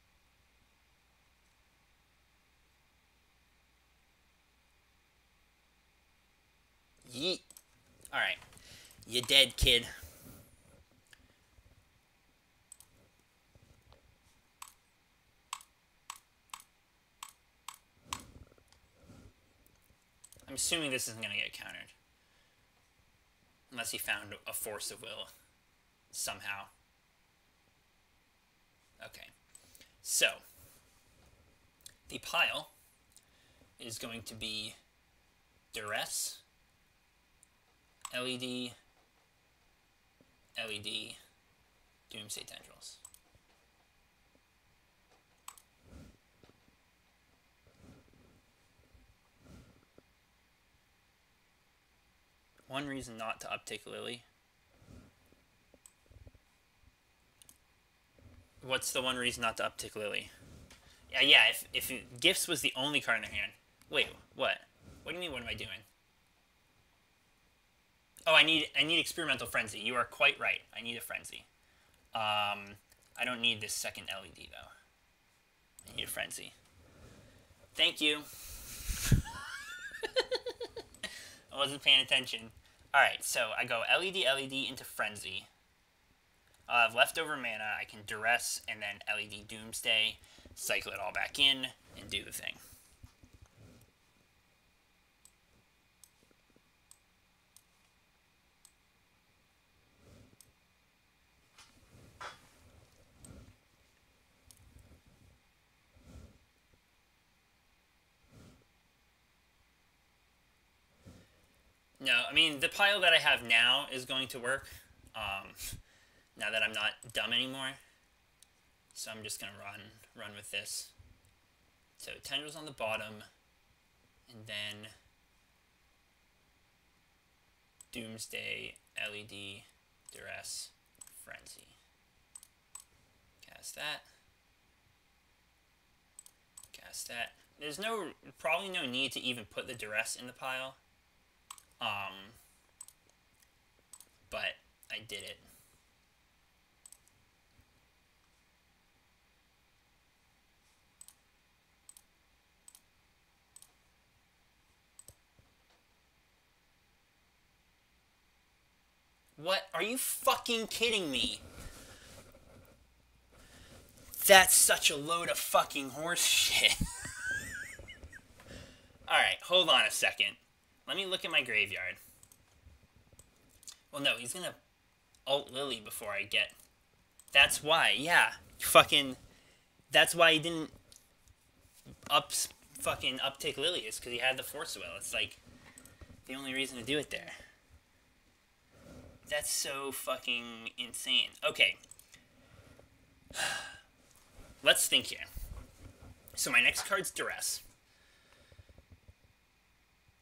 Yeet. Alright. You dead, kid. I'm assuming this isn't going to get countered. Unless he found a force of will somehow. Okay. So, the pile is going to be duress, LED, LED, Doomsday Tendrils. One reason not to uptake Lily. What's the one reason not to uptick Lily? Yeah, if Gifts was the only card in their hand. Wait, what? What do you mean, what am I doing? Oh, I need Experimental Frenzy. You are quite right. I need a Frenzy. I don't need this second LED, though. I need a Frenzy. Thank you. I wasn't paying attention. Alright, so I go LED, LED into Frenzy. I'll have leftover mana. I can Duress and then LED Doomsday, cycle it all back in, and do the thing. No, I mean, the pile that I have now is going to work. Now that I'm not dumb anymore. So I'm just going to run with this. So Tendrils on the bottom, and then Doomsday, LED, Duress, Frenzy. Cast that. Cast that. There's probably no need to even put the Duress in the pile. But I did it. What? Are you fucking kidding me? That's such a load of fucking horse shit. Alright, hold on a second. Let me look at my graveyard. Well, no, he's gonna ult Lily before I get... That's why, yeah. Fucking... That's why he didn't fucking uptake Lily, is because he had the Force of Will. It's like the only reason to do it there. That's so fucking insane. Okay. Let's think here. So my next card's Duress.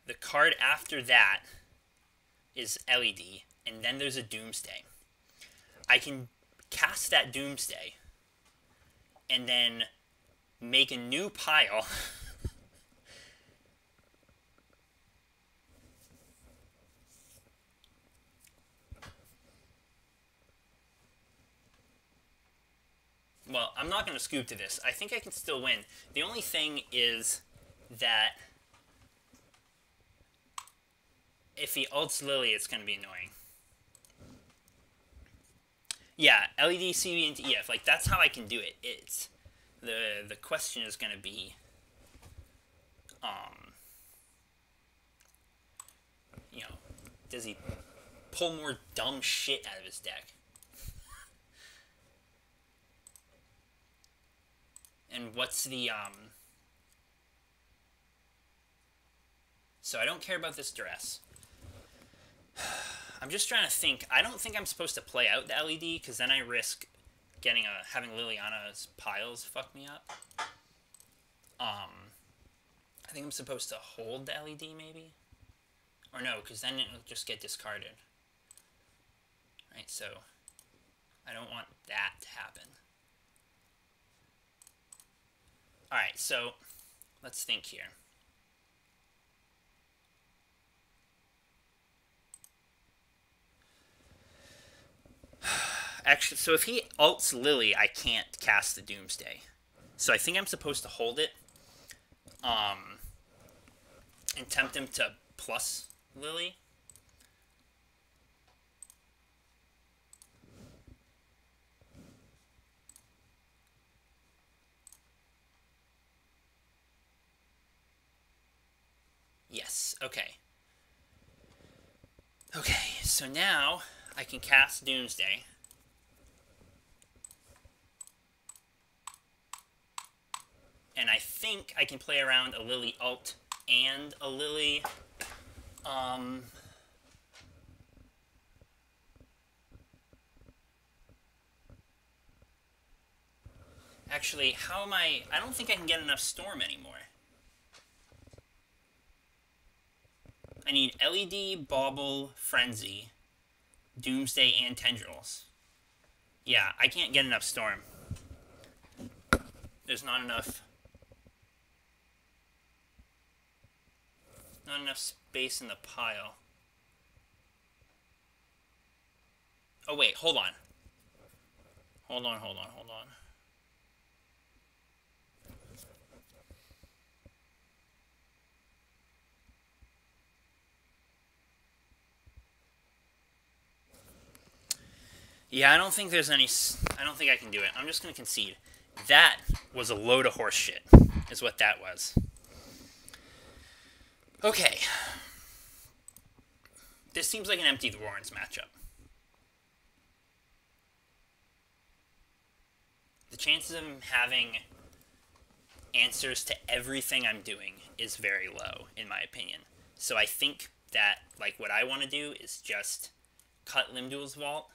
The card after that is LED, and then there's a Doomsday. I can cast that Doomsday and then make a new pile. Well, I'm not going to scoop to this. I think I can still win. The only thing is that if he ults Lily, it's going to be annoying. Yeah, LED, CB into EF. Like, that's how I can do it. It's the question is going to be, you know, does he pull more dumb shit out of his deck? And what's the, So I don't care about this Duress. I'm just trying to think. I don't think I'm supposed to play out the LED, because then I risk getting having Liliana's piles fuck me up. I think I'm supposed to hold the LED, maybe? Or no, because then it'll just get discarded. Right, so I don't want that to happen. Alright, so let's think here. Actually, so if he ults Lily, I can't cast the Doomsday. So I think I'm supposed to hold it. And tempt him to plus Lily. Yes, Okay. Okay, so now I can cast Doomsday. And I think I can play around a Lily Alt and a Lily, actually, how am I don't think I can get enough Storm anymore. I need LED, Bauble, Frenzy, Doomsday, and Tendrils. Yeah, I can't get enough Storm. There's not enough space in the pile. Oh wait, hold on. Hold on. Yeah, I don't think I can do it. I'm just going to concede. That was a load of horse shit, is what that was. Okay. This seems like an Empty the Warrens matchup. The chances of him having answers to everything I'm doing is very low, in my opinion. So I think that, like, what I want to do is just cut Limdual's Vault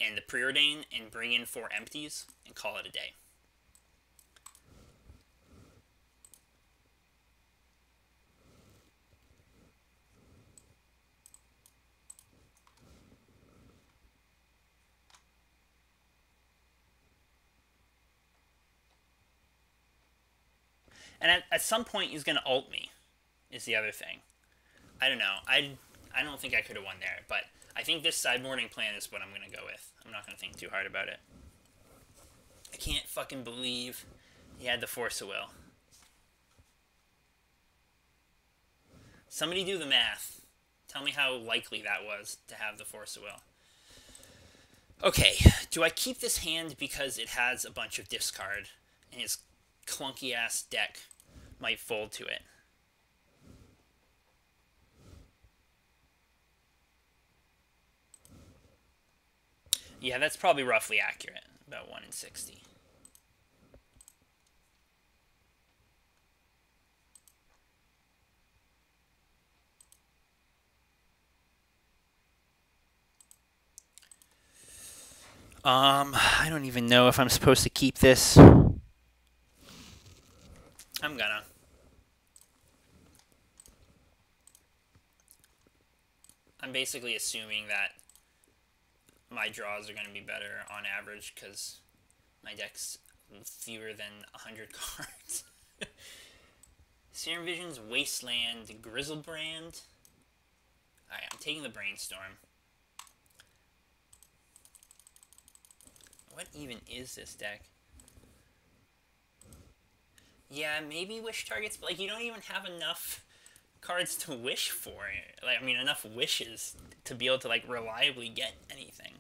and the Preordain and bring in 4 empties and call it a day. And at some point he's going to ult me, is the other thing. I don't know. I don't think I could have won there, but I think this sideboarding plan is what I'm going to go with. I'm not going to think too hard about it. I can't fucking believe he had the Force of Will. Somebody do the math. Tell me how likely that was to have the Force of Will. Okay, do I keep this hand because it has a bunch of discard and his clunky-ass deck might fold to it? Yeah, that's probably roughly accurate. About 1 in 60. I don't even know if I'm supposed to keep this. I'm gonna. I'm basically assuming that my draws are going to be better on average because my deck's fewer than 100 cards. Serum Vision's Wasteland, Grizzlebrand. Alright, I'm taking the Brainstorm. What even is this deck? Yeah, maybe wish targets, but like you don't even have enough cards to wish for. Like, I mean, enough wishes to be able to like reliably get anything.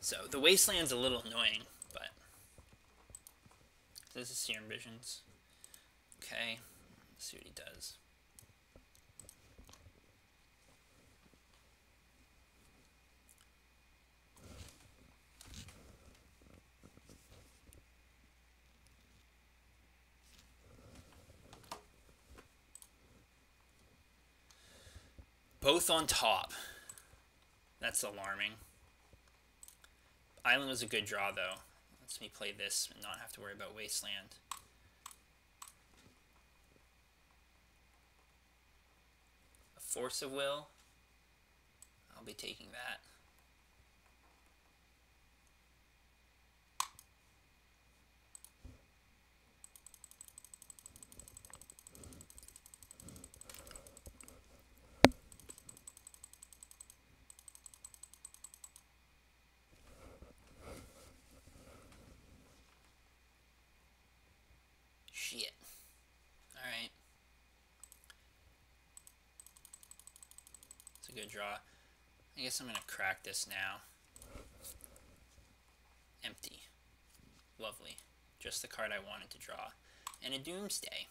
So the Wasteland's a little annoying, but this is Serum Visions. Okay, let's see what he does. Both on top. That's alarming. Island was a good draw, though. Lets me play this and not have to worry about Wasteland. A Force of Will. I'll be taking that. Shit. Alright. It's a good draw. I guess I'm going to crack this now. Empty. Lovely. Just the card I wanted to draw. And a Doomsday.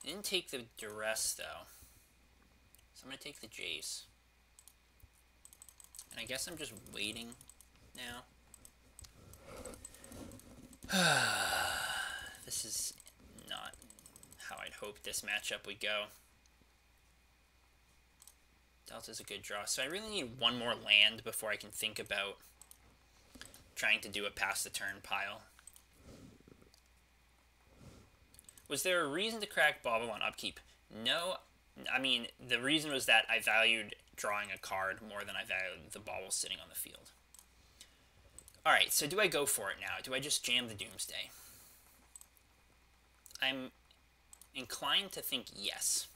Didn't take the duress, though. So I'm going to take the Jace. And I guess I'm just waiting now. This is not how I'd hoped this matchup would go. Delta's a good draw. So I really need one more land before I can think about trying to do a pass the turn pile. Was there a reason to crack Bobble on upkeep? No. I mean, the reason was that I valued drawing a card more than I valued the Bobble sitting on the field. Alright, so do I go for it now? Do I just jam the Doomsday? I'm inclined to think yes.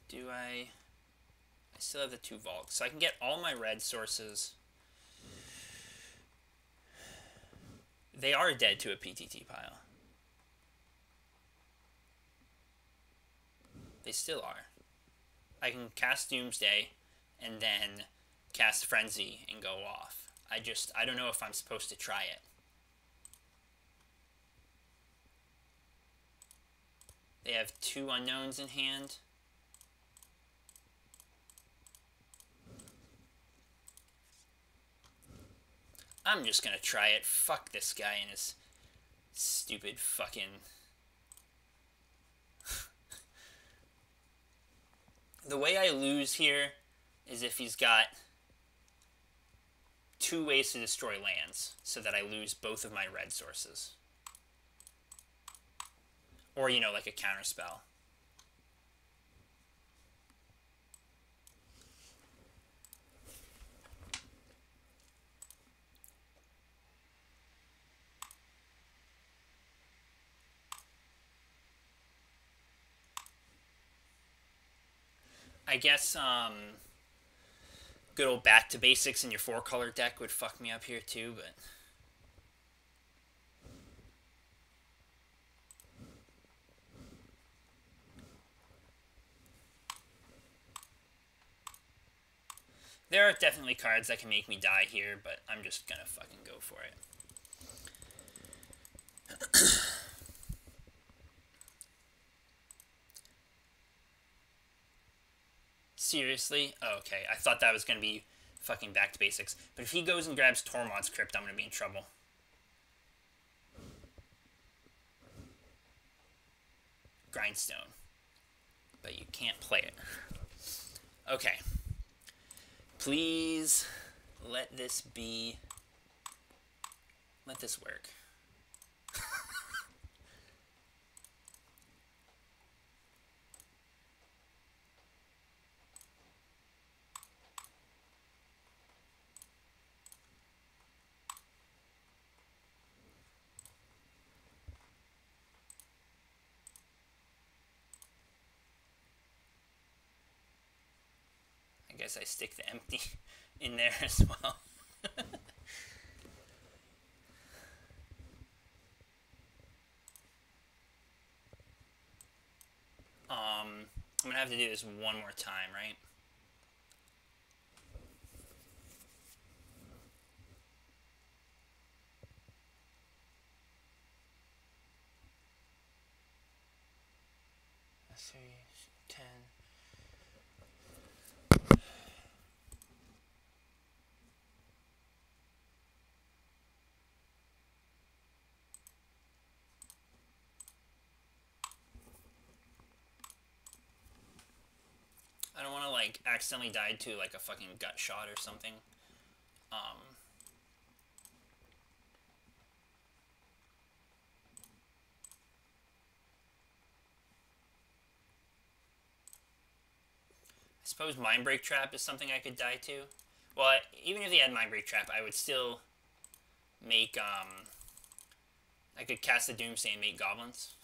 Do I still have the 2 Volks, so I can get all my red sources. They are dead to a PTT pile. They still are. I can cast Doomsday and then cast Frenzy and go off. I don't know if I'm supposed to try it. They have 2 unknowns in hand. I'm just gonna try it. Fuck this guy and his stupid fucking... The way I lose here is if he's got 2 ways to destroy lands, so that I lose both of my red sources. Or, you know, like a counterspell. I guess, good old back to basics in your 4-color deck would fuck me up here too, but... There are definitely cards that can make me die here, but I'm just gonna fucking go for it. Seriously? Oh, okay. I thought that was going to be fucking back to basics. But if he goes and grabs Tormod's Crypt, I'm going to be in trouble. Grindstone. But you can't play it. Okay. Please let this be... Let this work. I guess I stick the empty in there as well. I'm gonna have to do this one more time, right? Let's see, 10. I don't want to, like, accidentally die to, like, a fucking gut shot or something. I suppose Mindbreak Trap is something I could die to. Well, even if he had Mindbreak Trap, I would still make, I could cast the Doomsday and make goblins.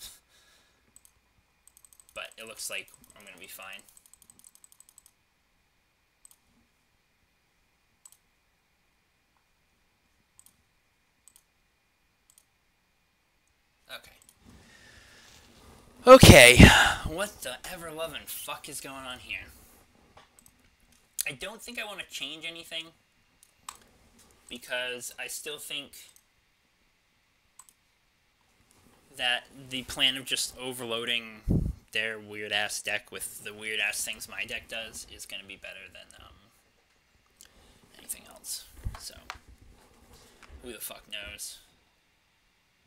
But it looks like I'm gonna be fine. Okay, what the ever-loving fuck is going on here? I don't think I want to change anything, because I still think that the plan of just overloading their weird-ass deck with the weird-ass things my deck does is going to be better than anything else. So, who the fuck knows?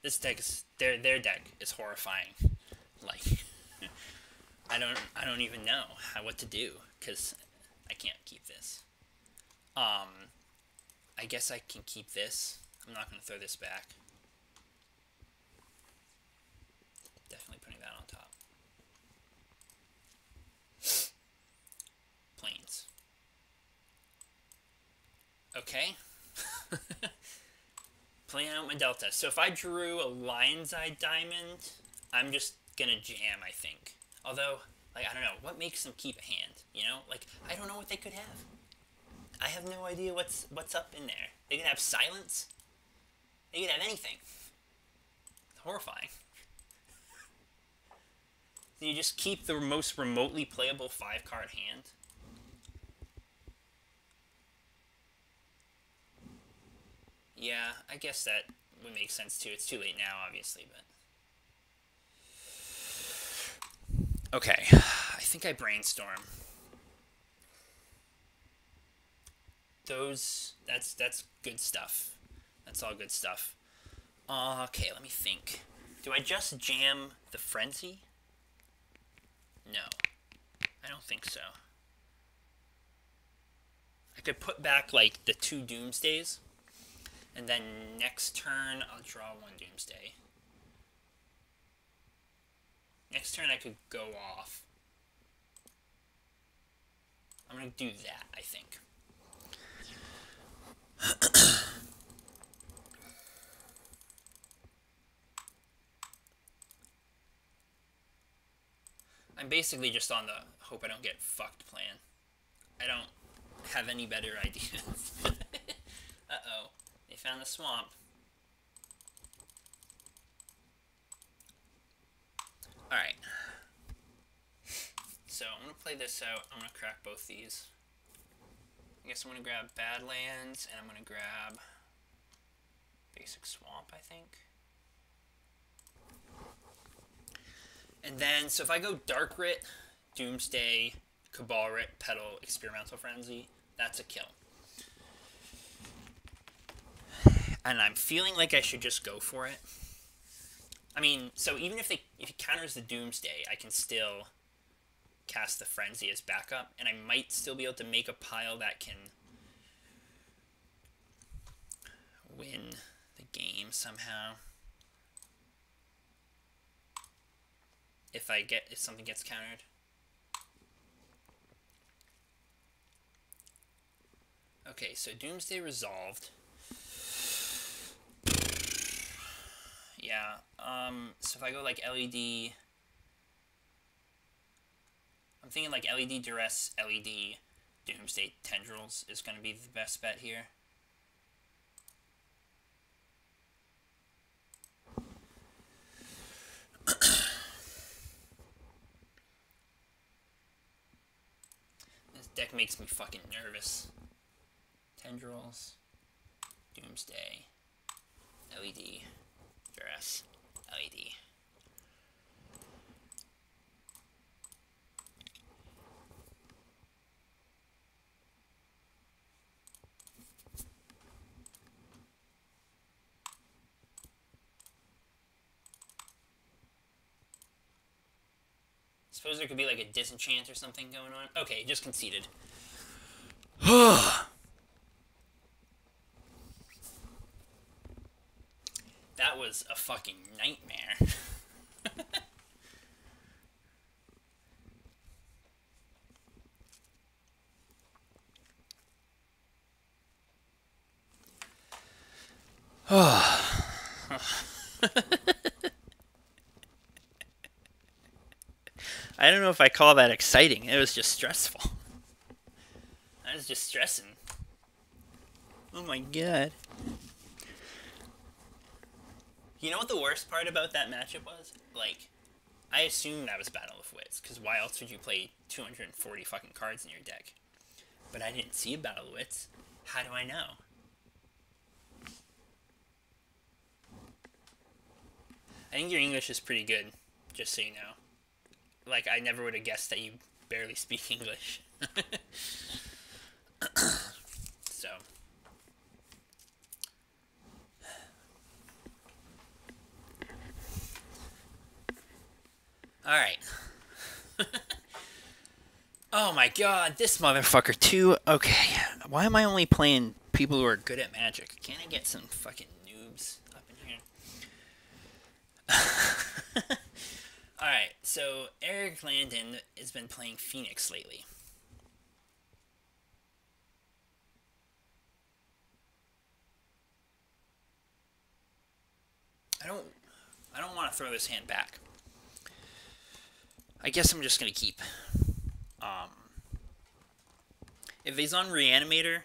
This deck is their deck is horrifying. Like, I don't even know what to do because I can't keep this. I guess I can keep this. I'm not going to throw this back. Definitely putting that on top. Planes. Okay. Playing out my Delta. So if I drew a Lion's Eye Diamond, I'm just gonna jam, I think. Although, like, I don't know. What makes them keep a hand? You know? Like, I don't know what they could have. I have no idea what's up in there. They could have silence. They could have anything. It's horrifying. You just keep the most remotely playable 5-card hand. Yeah, I guess that would make sense too. It's too late now, obviously, but... Okay, I think I brainstorm. That's good stuff. That's all good stuff. Okay, let me think. Do I just jam the Frenzy? No, I don't think so. I could put back, like, the 2 Doomsdays, and then next turn I'll draw 1 Doomsday. Next turn I could go off. I'm going to do that, I think. I'm basically just on the hope I don't get fucked plan. I don't have any better ideas. Uh-oh. They found the swamp. Alright. So I'm going to play this out. I'm going to crack both these. I guess I'm going to grab Badlands, and I'm going to grab Basic Swamp, I think. And then, so if I go Dark Writ, Doomsday, Cabal Writ, Petal, Experimental Frenzy, that's a kill. And I'm feeling like I should just go for it. I mean, so even if it counters the Doomsday, I can still cast the Frenzy as backup, and I might still be able to make a pile that can win the game somehow. If something gets countered. Okay, so Doomsday resolved. Yeah, so if I go like LED, I'm thinking like LED Duress, LED Doomsday Tendrils is going to be the best bet here. This deck makes me fucking nervous. Tendrils, Doomsday, LED, Duress, LED. Suppose there could be like a disenchant or something going on. Okay, just conceded. That was a fucking nightmare. I don't know if I call that exciting. It was just stressful. I was just stressing. Oh my god. You know what the worst part about that matchup was? Like, I assumed that was Battle of Wits, because why else would you play 240 fucking cards in your deck? But I didn't see a Battle of Wits. How do I know? I think your English is pretty good, just so you know. Like, I never would have guessed that you barely speak English. So. Alright. Oh my god, this motherfucker too. Okay, why am I only playing people who are good at Magic? Can't I get some fucking noobs up in here? Alright, so Eric Landon has been playing Phoenix lately. I don't want to throw this hand back. I guess I'm just gonna keep. If he's on Reanimator,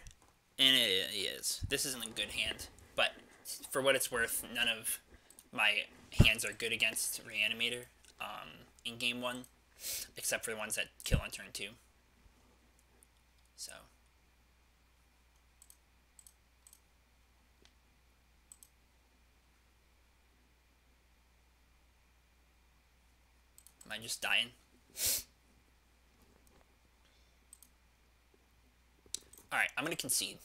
and it is, this isn't a good hand. But for what it's worth, none of my hands are good against Reanimator in game 1, except for the ones that kill on turn 2. So. Am I just dying? Alright, I'm going to concede.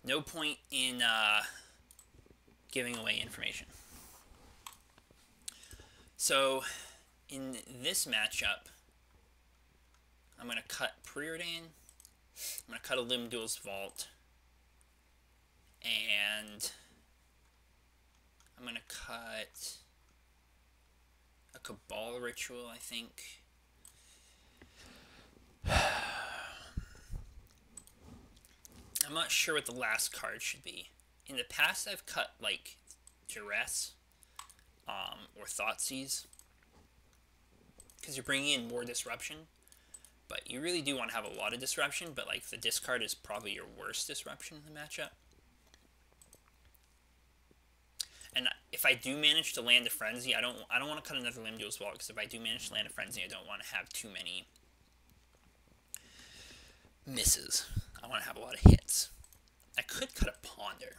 No point in giving away information. So, in this matchup, I'm going to cut Preordain. I'm going to cut a Limdul's Vault. And I'm going to cut a Cabal Ritual, I think. I'm not sure what the last card should be. In the past, I've cut, like, Duress or Thoughtseize, because you're bringing in more disruption. But you really do want to have a lot of disruption, but, like, the discard is probably your worst disruption in the matchup. And if I do manage to land a Frenzy, I don't want to cut another Limdul's Vault, because if I do manage to land a Frenzy, I don't want to have too many misses. I want to have a lot of hits. I could cut a Ponder.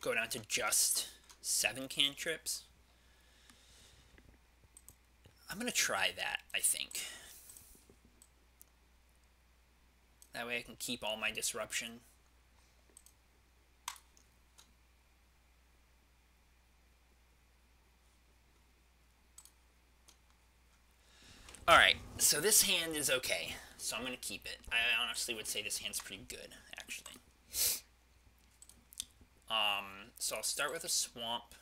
Go down to just 7 cantrips. I'm going to try that, I think. That way I can keep all my disruption. Alright, so this hand is okay. So I'm going to keep it. I honestly would say this hand's pretty good, actually. So I'll start with a Swamp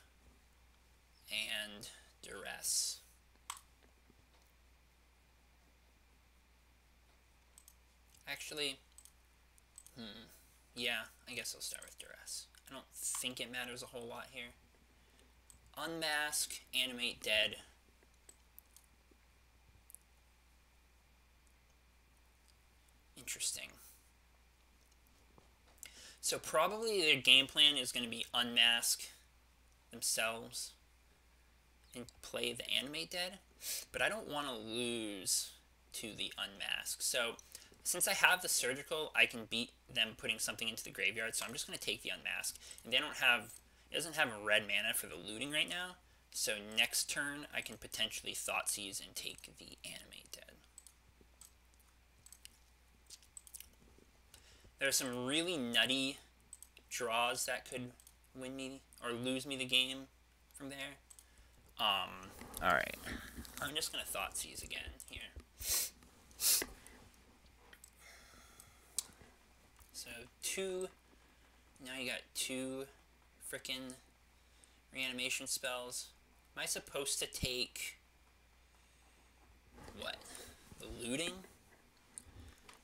and Duress. Actually, yeah, I guess I'll start with Duress. I don't think it matters a whole lot here. Unmask, Animate Dead. Interesting. So probably their game plan is going to be unmask themselves and play the Animate Dead, but I don't want to lose to the unmask. So since I have the Surgical, I can beat them putting something into the graveyard, so I'm just going to take the unmask. And they don't have, it doesn't have red mana for the looting right now, so next turn I can potentially Thoughtseize and take the Animate Dead. There are some really nutty draws that could win me or lose me the game from there. Alright. I'm just going to Thoughtseize again here. So, now you got 2 frickin' reanimation spells. Am I supposed to take, what, the looting?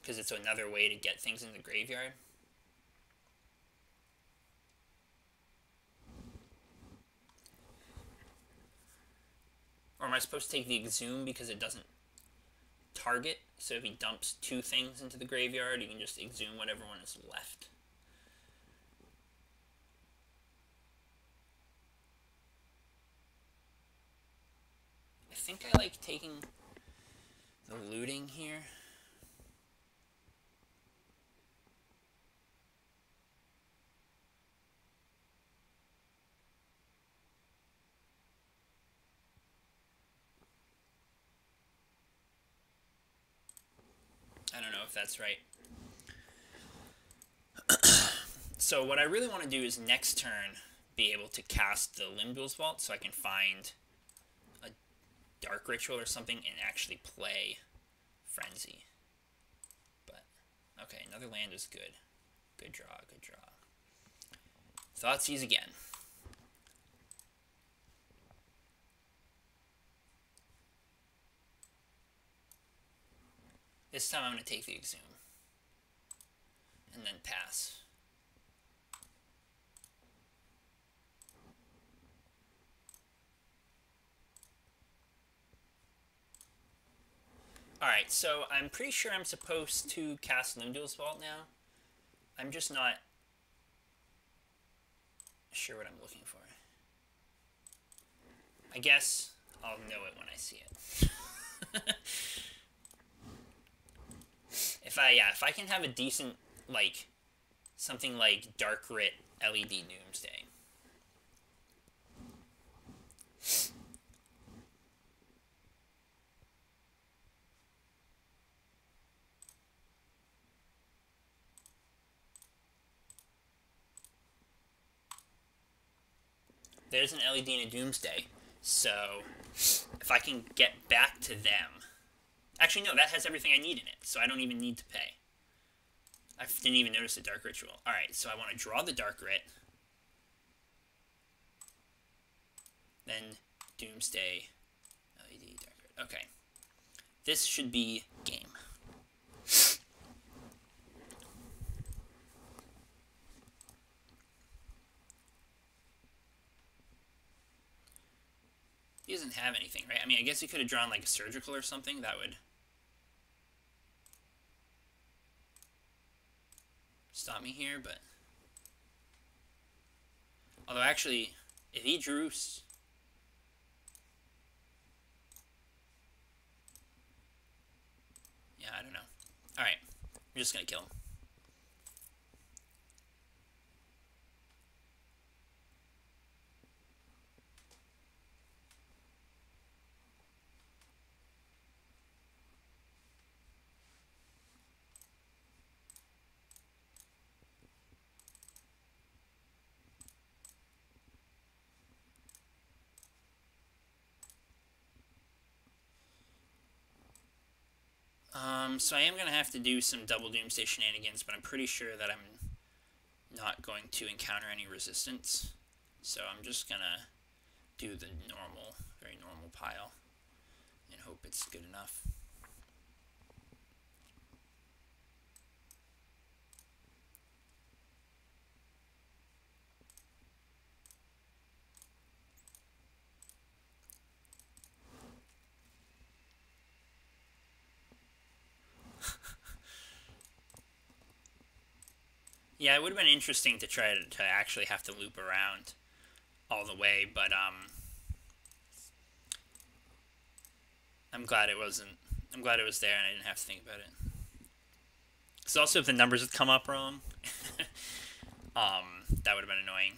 Because it's another way to get things in the graveyard. Or am I supposed to take the Exhume because it doesn't target? So if he dumps 2 things into the graveyard, you can just Exhume whatever one is left. I think I like taking the looting here. if that's right. So what I really want to do is next turn be able to cast the Limb Duel's Vault so I can find a Dark Ritual or something and actually play Frenzy. But, okay, another land is good. Good draw, good draw. Thoughtseize again. This time I'm going to take the Exhume. And then pass. Alright, so I'm pretty sure I'm supposed to cast Limb Duel's Vault now. I'm just not sure what I'm looking for. I guess I'll know it when I see it. If I can have a decent, like, something like Dark Rit LED Doomsday. There's an LED and a Doomsday, so if I can get back to them... Actually, no, that has everything I need in it, so I don't even need to pay. I didn't even notice the Dark Ritual. Alright, so I want to draw the Dark Rit. Then Doomsday, LED, Dark Rit. Okay. This should be game. He doesn't have anything, right? I mean, I guess he could have drawn like a Surgical or something. That would stop me here, but... Although, actually, if he drew... Yeah, I don't know. Alright, we're just gonna kill him. So I am going to have to do some double Doomsday shenanigans, but I'm pretty sure that I'm not going to encounter any resistance. So I'm just going to do the normal, very normal pile, and hope it's good enough. Yeah, it would have been interesting to try to actually have to loop around all the way, but I'm glad it wasn't. I'm glad it was there and I didn't have to think about it. Because also, if the numbers had come up wrong, that would have been annoying.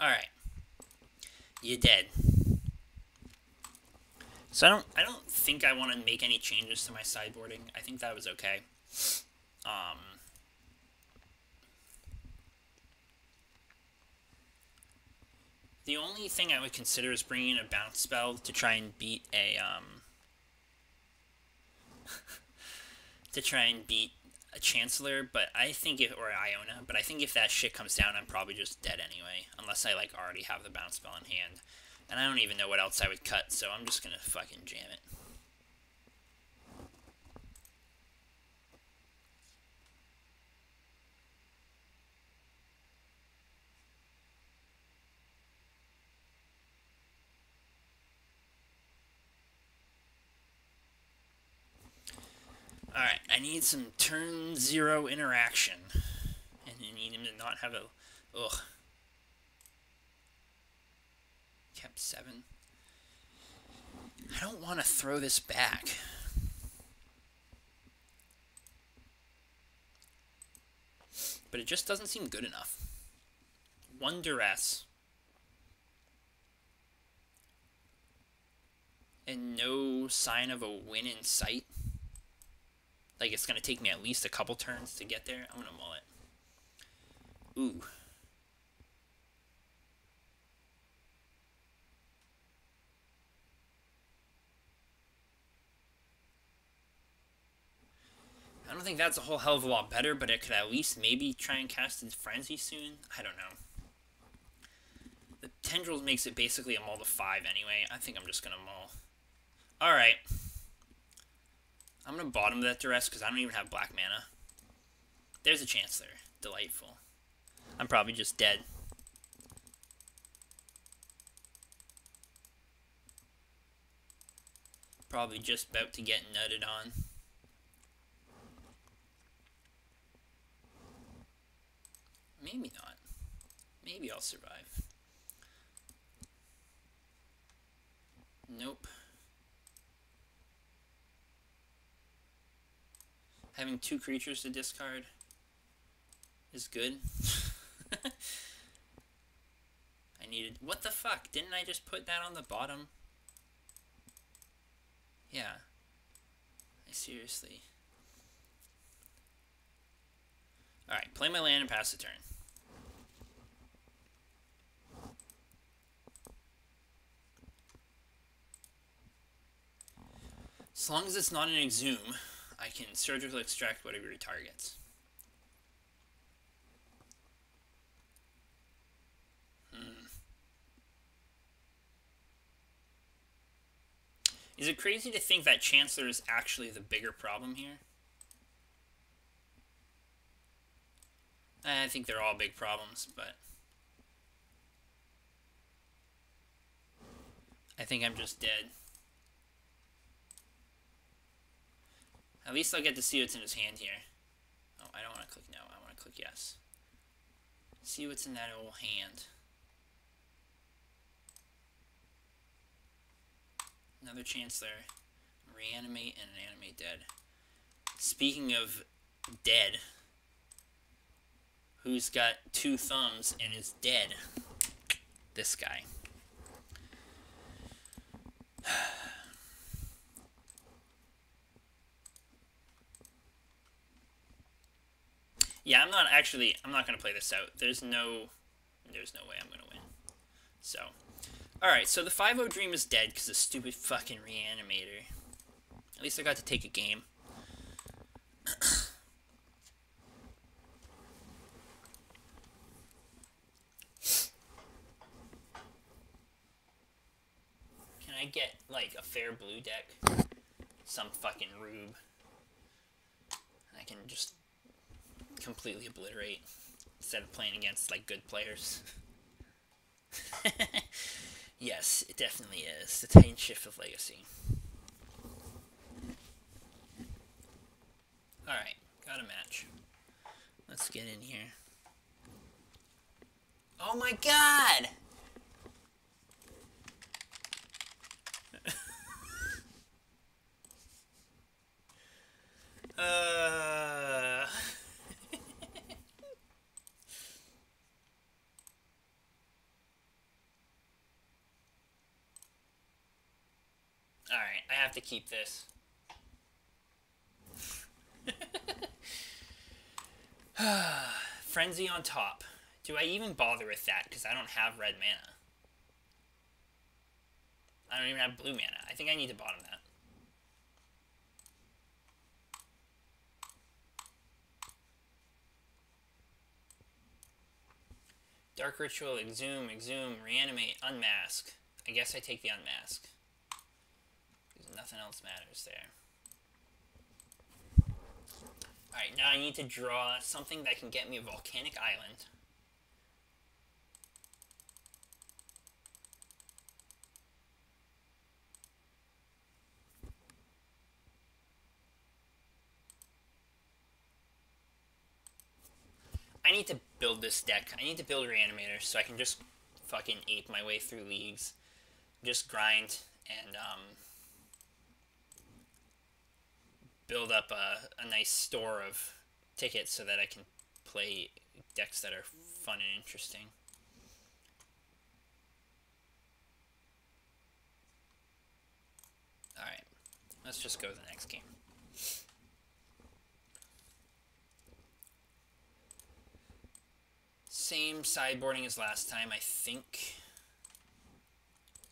Alright. You dead. So I don't think I want to make any changes to my sideboarding. I think that was okay. The only thing I would consider is bringing a bounce spell to try and beat a Chancellor, but I think or Iona, but I think if that shit comes down, I'm probably just dead anyway, unless I like already have the bounce spell in hand. And I don't even know what else I would cut, so I'm just gonna fucking jam it. Alright, I need some turn 0 interaction. And I need him to not have a... Ugh. Kept 7. I don't want to throw this back. But it just doesn't seem good enough. 1 duress. And no sign of a win in sight. Like, it's going to take me at least a couple turns to get there. I'm going to mull it. Ooh. I don't think that's a whole hell of a lot better, but it could at least maybe try and cast its Frenzy soon. I don't know. The Tendrils makes it basically a mull to 5 anyway. I think I'm just going to mull. Alright. I'm going to bottom that duress because I don't even have black mana. There's a chance there. Delightful. I'm probably just dead. Probably just about to get nutted on. Maybe not. Maybe I'll survive. Nope. Having 2 creatures to discard is good. I needed... What the fuck? Didn't I just put that on the bottom? Yeah. Seriously. Alright, play my land and pass the turn. As long as it's not an Exhume, I can surgically extract whatever he targets. Is it crazy to think that Chancellor is actually the bigger problem here? I think they're all big problems, but... I think I'm just dead. At least I'll get to see what's in his hand here. Oh, I don't want to click no. I want to click yes. See what's in that old hand. Another Chancellor. Reanimate and an animate dead. Speaking of dead, who's got 2 thumbs and is dead? This guy. Yeah, I'm not going to play this out. There's no way I'm going to win. So, alright, so the 5-0 Dream is dead because of stupid fucking Reanimator. At least I got to take a game. Can I get, like, a fair blue deck? Some fucking rube. And I can just completely obliterate instead of playing against, like, good players. Yes, it definitely is. The Titan Shift of Legacy. Alright, got a match. Let's get in here. Oh my god! Alright, I have to keep this. Frenzy on top. Do I even bother with that? Because I don't have red mana. I don't even have blue mana. I think I need to bottom that. Dark Ritual, Exhume, Reanimate, Unmask. I guess I take the unmask. Because nothing else matters there. Alright, now I need to draw something that can get me a volcanic island. I need to build this deck. I need to build Reanimators so I can just fucking ape my way through leagues. Just grind and build up a nice store of tickets so that I can play decks that are fun and interesting. Alright, let's just go to the next game. Same sideboarding as last time, I think.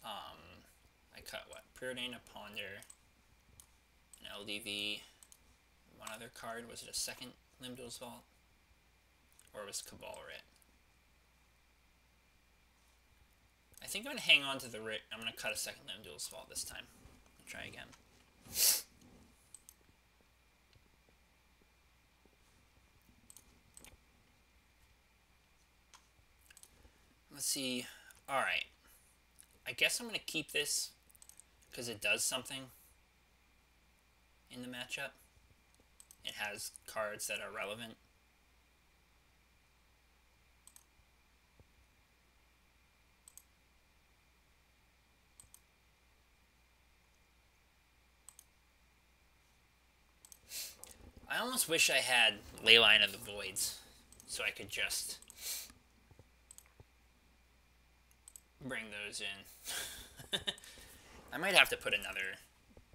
I cut what? Preordained a Ponder, an LDV, one other card. Was it a second Limdol's Vault? Or was Cabal Writ? I think I'm going to hang on to the Writ. I'm going to cut a second Limdol's Vault this time. Try again. Let's see. Alright. I guess I'm going to keep this because it does something in the matchup. It has cards that are relevant. I almost wish I had Leyline of the Voids so I could just bring those in. I might have to put another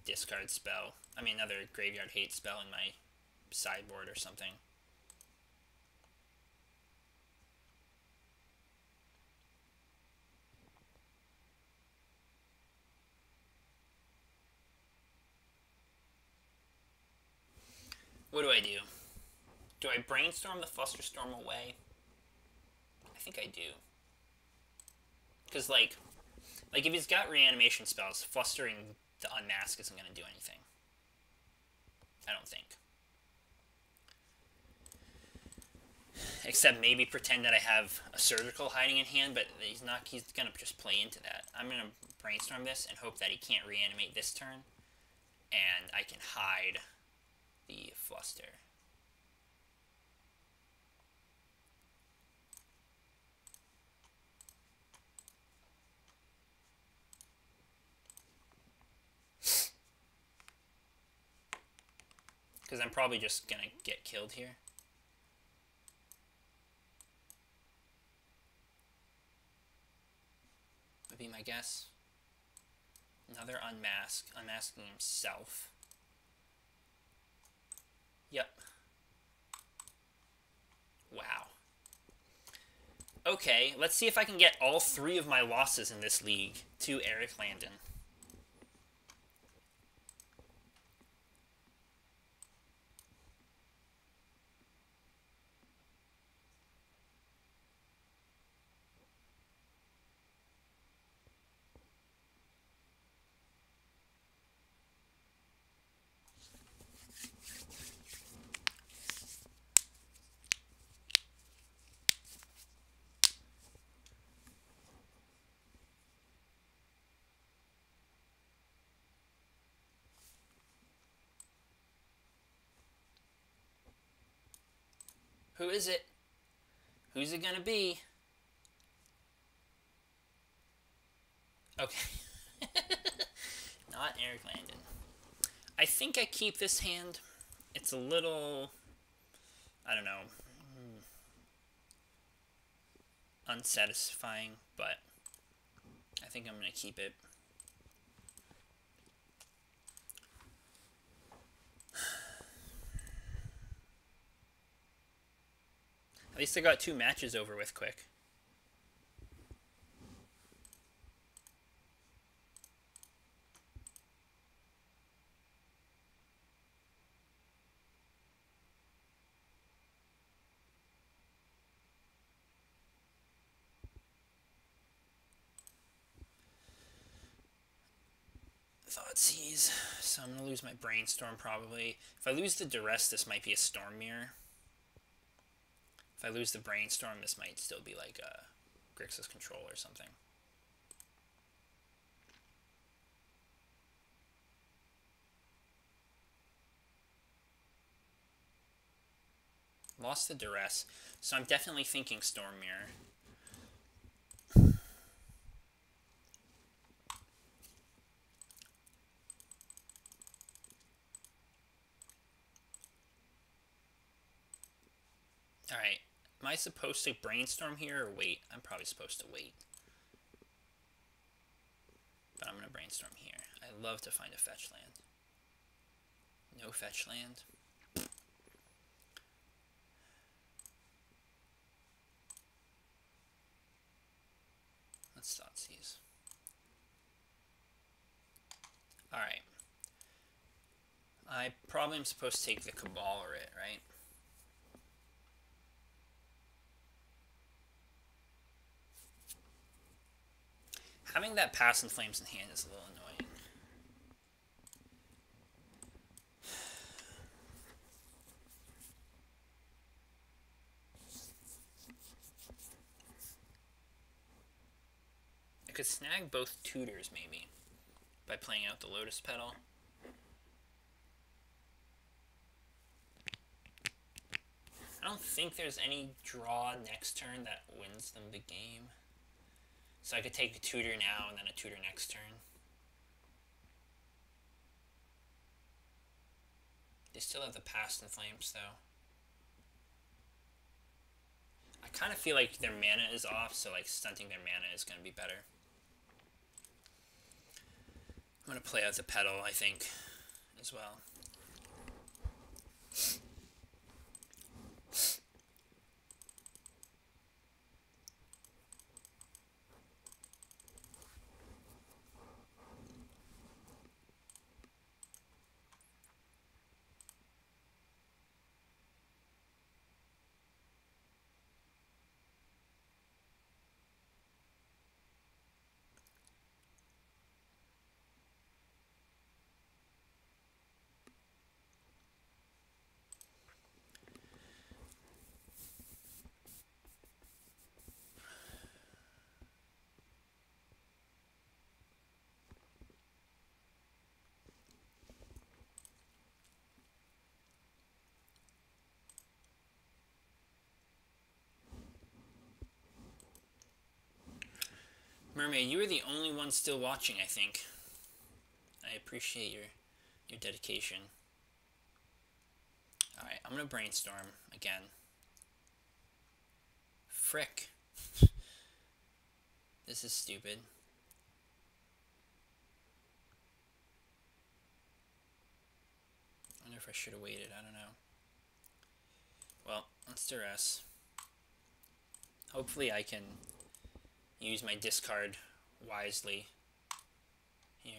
discard spell. I mean, another Graveyard Hate spell in my sideboard or something. What do I do? Do I brainstorm the Flusterstorm away? I think I do. Because, like if he's got reanimation spells, flustering the unmask isn't going to do anything. I don't think. Except maybe pretend that I have a surgical hiding in hand, but he's going to just play into that. I'm going to brainstorm this and hope that he can't reanimate this turn, and I can hide the fluster. Because I'm probably just going to get killed here. Would be my guess. Another unmask. Unmasking himself. Yep. Wow. Okay, let's see if I can get all 3 of my losses in this league to Eric Landon. Who is it? Who's it gonna be? Okay. Not Eric Landon. I think I keep this hand. It's a little, I don't know, unsatisfying, but I think I'm gonna keep it. At least I got 2 matches over with quick. Thoughtseize. So I'm gonna lose my Brainstorm probably. If I lose the Duress, this might be a Storm Mirror. If I lose the Brainstorm, this might still be like a Grixis Control or something. Lost the Duress, so I'm definitely thinking Storm Mirror. Alright, am I supposed to Brainstorm here or wait? I'm probably supposed to wait. But I'm going to Brainstorm here. I love to find a fetch land. No fetch land. Let's Thoughtseize. Alright. I probably am supposed to take the Cabal or it, right? Having that Pass and Flames in hand is a little annoying. I could snag both tutors maybe by playing out the Lotus Petal. I don't think there's any draw next turn that wins them the game. So I could take a tutor now and then a tutor next turn. They still have the Past and Flames though. I kind of feel like their mana is off, so like stunting their mana is going to be better. I'm going to play out the Petal, I think, as well. Mermaid, you are the only one still watching, I think. I appreciate your dedication. Alright, I'm going to Brainstorm again. Frick. This is stupid. I wonder if I should have waited, I don't know. Well, let's Duress. Hopefully I can use my discard wisely here.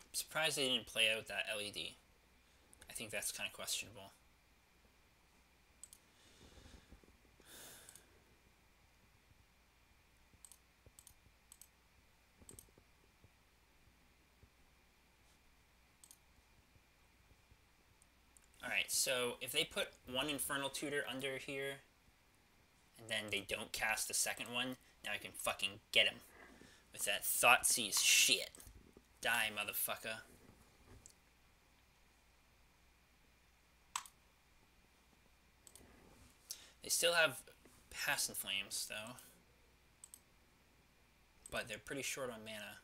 I'm surprised they didn't play out that LED. I think that's kind of questionable. Alright, so if they put one Infernal Tutor under here, and then they don't cast the second one, now I can fucking get him with that Thoughtseize shit. Die, motherfucker. They still have Past and Flames, though. But they're pretty short on mana.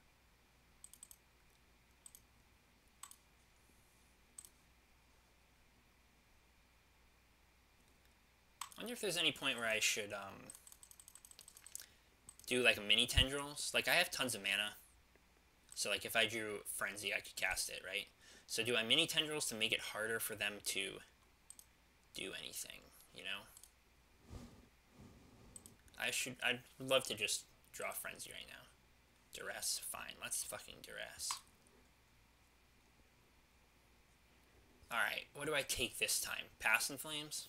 I wonder if there's any point where I should do like a mini Tendrils. Like I have tons of mana, so like if I drew Frenzy, I could cast it, right? So do I mini Tendrils to make it harder for them to do anything, you know? I'd love to just draw Frenzy right now. Duress, fine. Let's fucking Duress. Alright, what do I take this time? Past in Flames?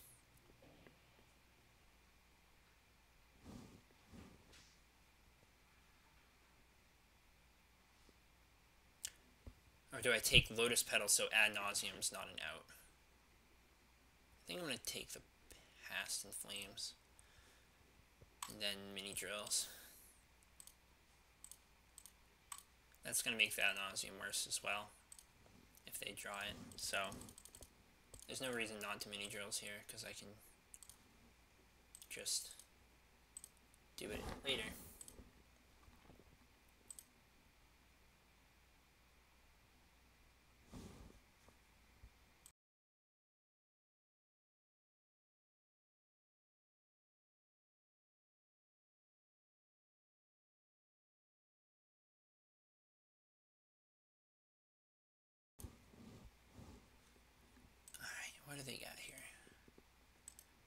Or do I take Lotus Petal so Ad Nauseum's not an out? I think I'm going to take the Past in Flames. And then Mini Drills. That's going to make the Ad Nauseum worse as well, if they draw it. So, there's no reason not to Mini Drills here, because I can just do it later. What do they got here?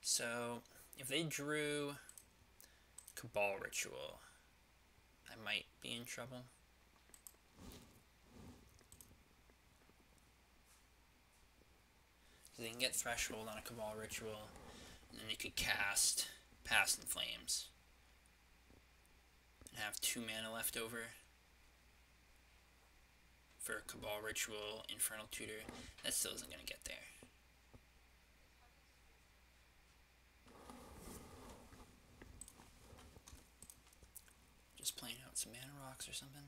So, if they drew Cabal Ritual, I might be in trouble. So they can get Threshold on a Cabal Ritual, and then they could cast Past in Flames. And have 2 mana left over for Cabal Ritual, Infernal Tutor. That still isn't going to get there. Just playing out some mana rocks or something.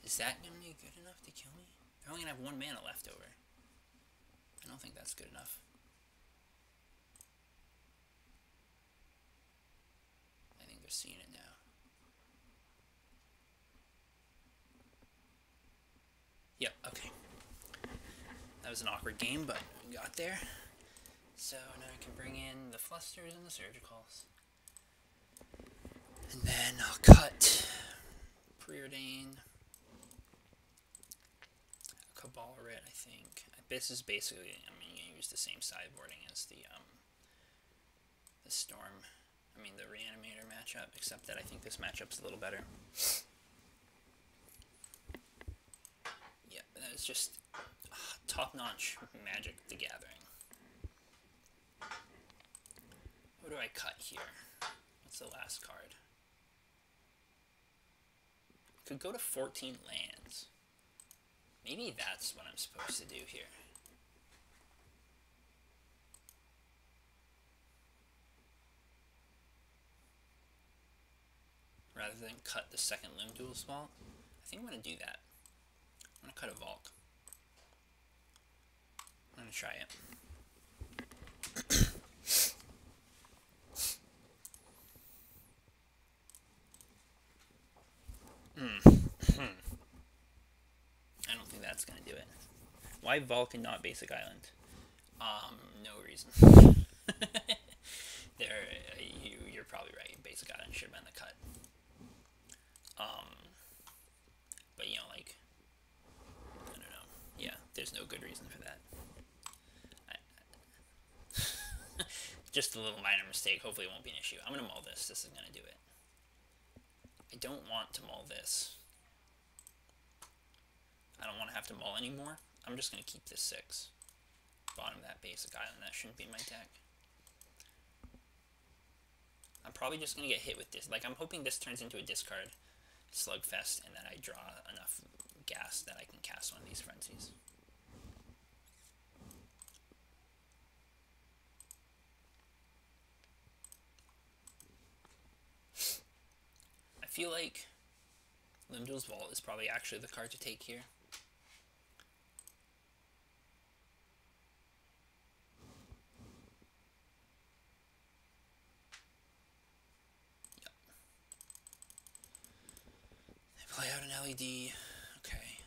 Is that going to be good enough to kill me? They're only going to have 1 mana left over. I don't think that's good enough. I think they're seeing it now. Yep, okay. That was an awkward game, but we got there. So now I can bring in the Flusters and the Surgicals. And then I'll cut Preordain. Cabal Writ, I think. This is basically, I mean, you use the same sideboarding as the Storm, the Reanimator matchup, except that I think this matchup's a little better. Yeah, that is just top-notch Magic the Gathering. What do I cut here? What's the last card? I could go to 14 lands. Maybe that's what I'm supposed to do here. Rather than cut the second Limb Duel's Vault, I think I'm going to do that. I'm going to cut a Valk. I'm going to try it. I don't think that's going to do it. Why Valk and not Basic Island? No reason. You're probably right. Basic Island should have been the cut. But I don't know. Yeah, there's no good reason for that. Just a little minor mistake. Hopefully it won't be an issue. I'm going to mull this. This is going to do it. I don't want to mull this. I don't want to have to mull anymore. I'm just going to keep this 6. Bottom of that Basic Island. That shouldn't be my deck. I'm probably just going to get hit with this. I'm hoping this turns into a discard slugfest and that I draw enough gas that I can cast one of these frenzies. I feel like Limb Duel's Vault is probably actually the card to take here. Yep. They play out an LED. Okay.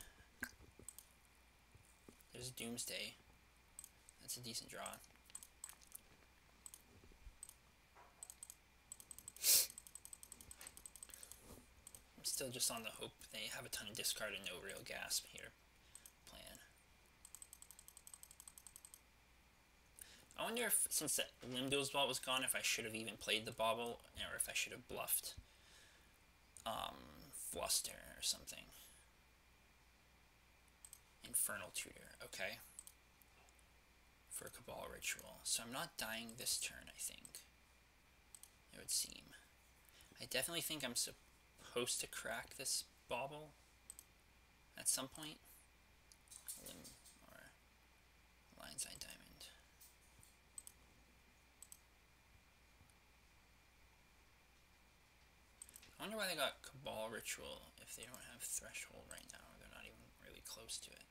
There's Doomsday. That's a decent draw. I'm still just on the hope they have a ton of discard and no real gasp here. Plan. I wonder if, since that Limdo's Vault was gone, if I should have even played the Bauble, or if I should have bluffed Fluster or something. Infernal Tutor, okay. For a Cabal Ritual. So I'm not dying this turn, I think. It would seem. I definitely think I'm supposed to crack this Bauble at some point. Or Lion's Eye Diamond. I wonder why they got Cabal Ritual if they don't have Threshold right now, or they're not even really close to it.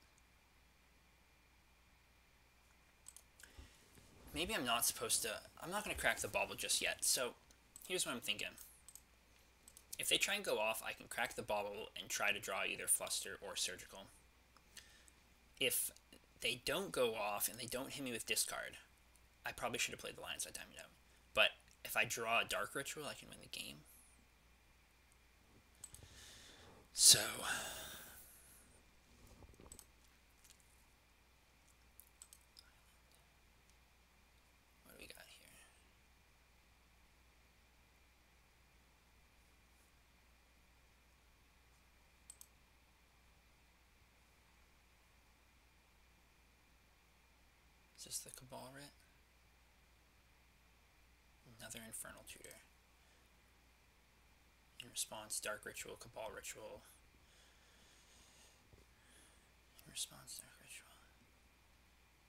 Maybe I'm not supposed to... I'm not going to crack the Bauble just yet, so here's what I'm thinking. If they try and go off, I can crack the Bauble and try to draw either Fluster or Surgical. If they don't go off and they don't hit me with discard, I probably should have played the Lion's Eye Diamond out. But if I draw a Dark Ritual, I can win the game. So... what do we got here? Is this the Cabal Writ? Another Infernal Tutor. In response, Dark Ritual, Cabal Ritual. In response, Dark Ritual.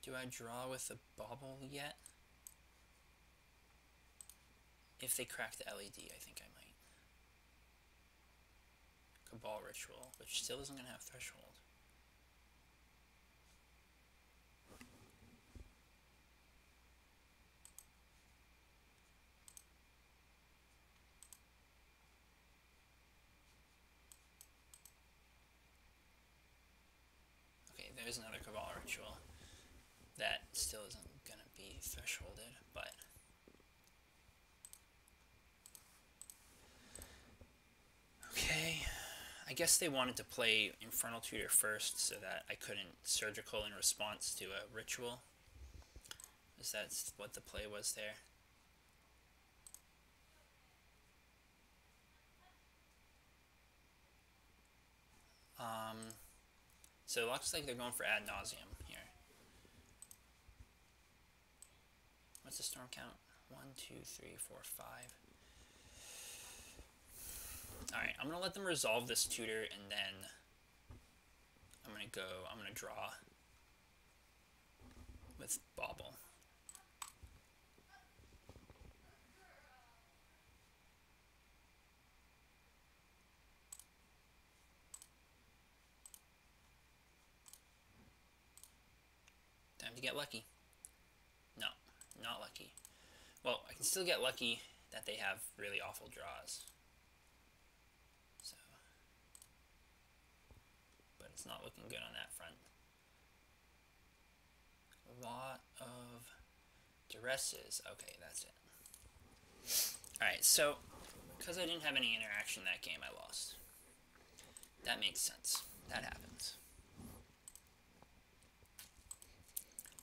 Do I draw with the Bauble yet? If they crack the LED, I think I might. Cabal Ritual, which still isn't going to have Threshold. Okay, there's another Cabal Ritual. That still isn't going to be thresholded, but... okay, I guess they wanted to play Infernal Tutor first so that I couldn't Surgical in response to a Ritual. Is that what the play was there? So it looks like they're going for Ad Nauseam here. What's the storm count? 1, 2, 3, 4, 5. Alright, I'm gonna let them resolve this tutor and then I'm gonna draw with Bauble. Time to get lucky. No, not lucky. Well, I can still get lucky that they have really awful draws. So, but it's not looking good on that front. A lot of duresses. Okay, that's it. Alright, so, because I didn't have any interaction that game, I lost. That makes sense. That happens.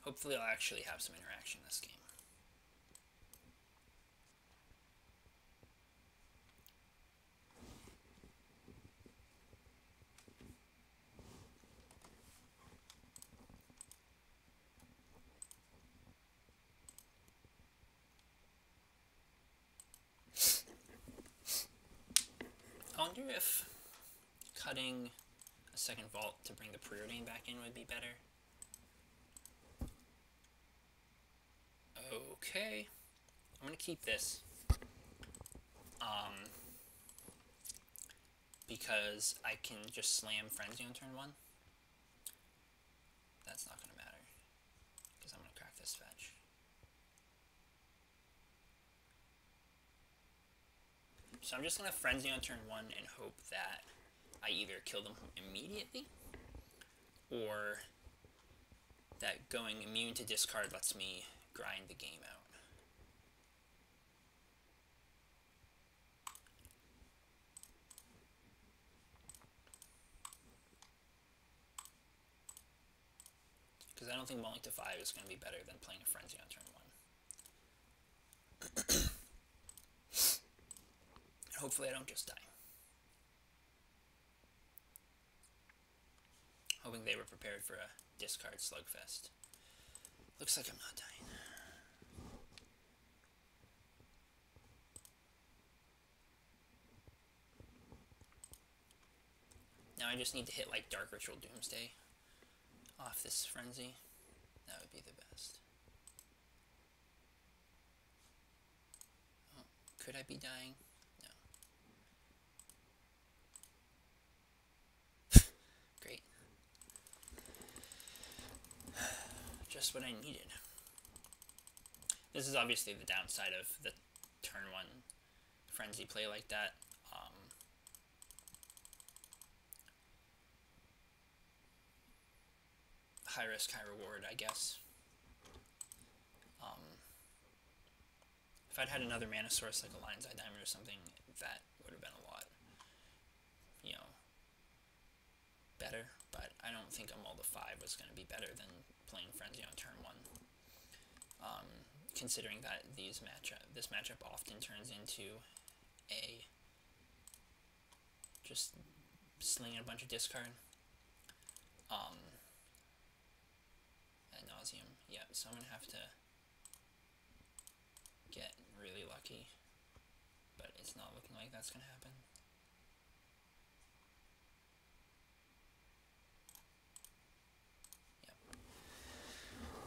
Hopefully I'll actually have some interaction this game. I wonder if cutting a second vault to bring the preordain back in would be better. Okay, I'm gonna keep this because I can just slam Frenzy on turn 1. That's not gonna matter because I'm gonna crack this fetch. So I'm just gonna Frenzy on turn 1 and hope that I either kill them immediately or that going immune to discard lets me grind the game out. Because I don't think mulling to 5 is going to be better than playing a Frenzy on turn 1. Hopefully I don't just die. Hoping they were prepared for a discard slugfest. Looks like I'm not dying. Now I just need to hit like Dark Ritual Doomsday off this Frenzy. That would be the best. Oh, could I be dying? No. Great. Just what I needed. This is obviously the downside of the turn 1 Frenzy play like that. High risk, high reward, I guess. If I'd had another mana source like a Lion's Eye Diamond or something, that would have been a lot, better. But I don't think a Mull to 5 was going to be better than playing Frenzy on turn 1. Considering that this matchup often turns into a just slinging a bunch of discard. Ad nauseum. Yeah, so I'm going to have to get really lucky, but it's not looking like that's going to happen.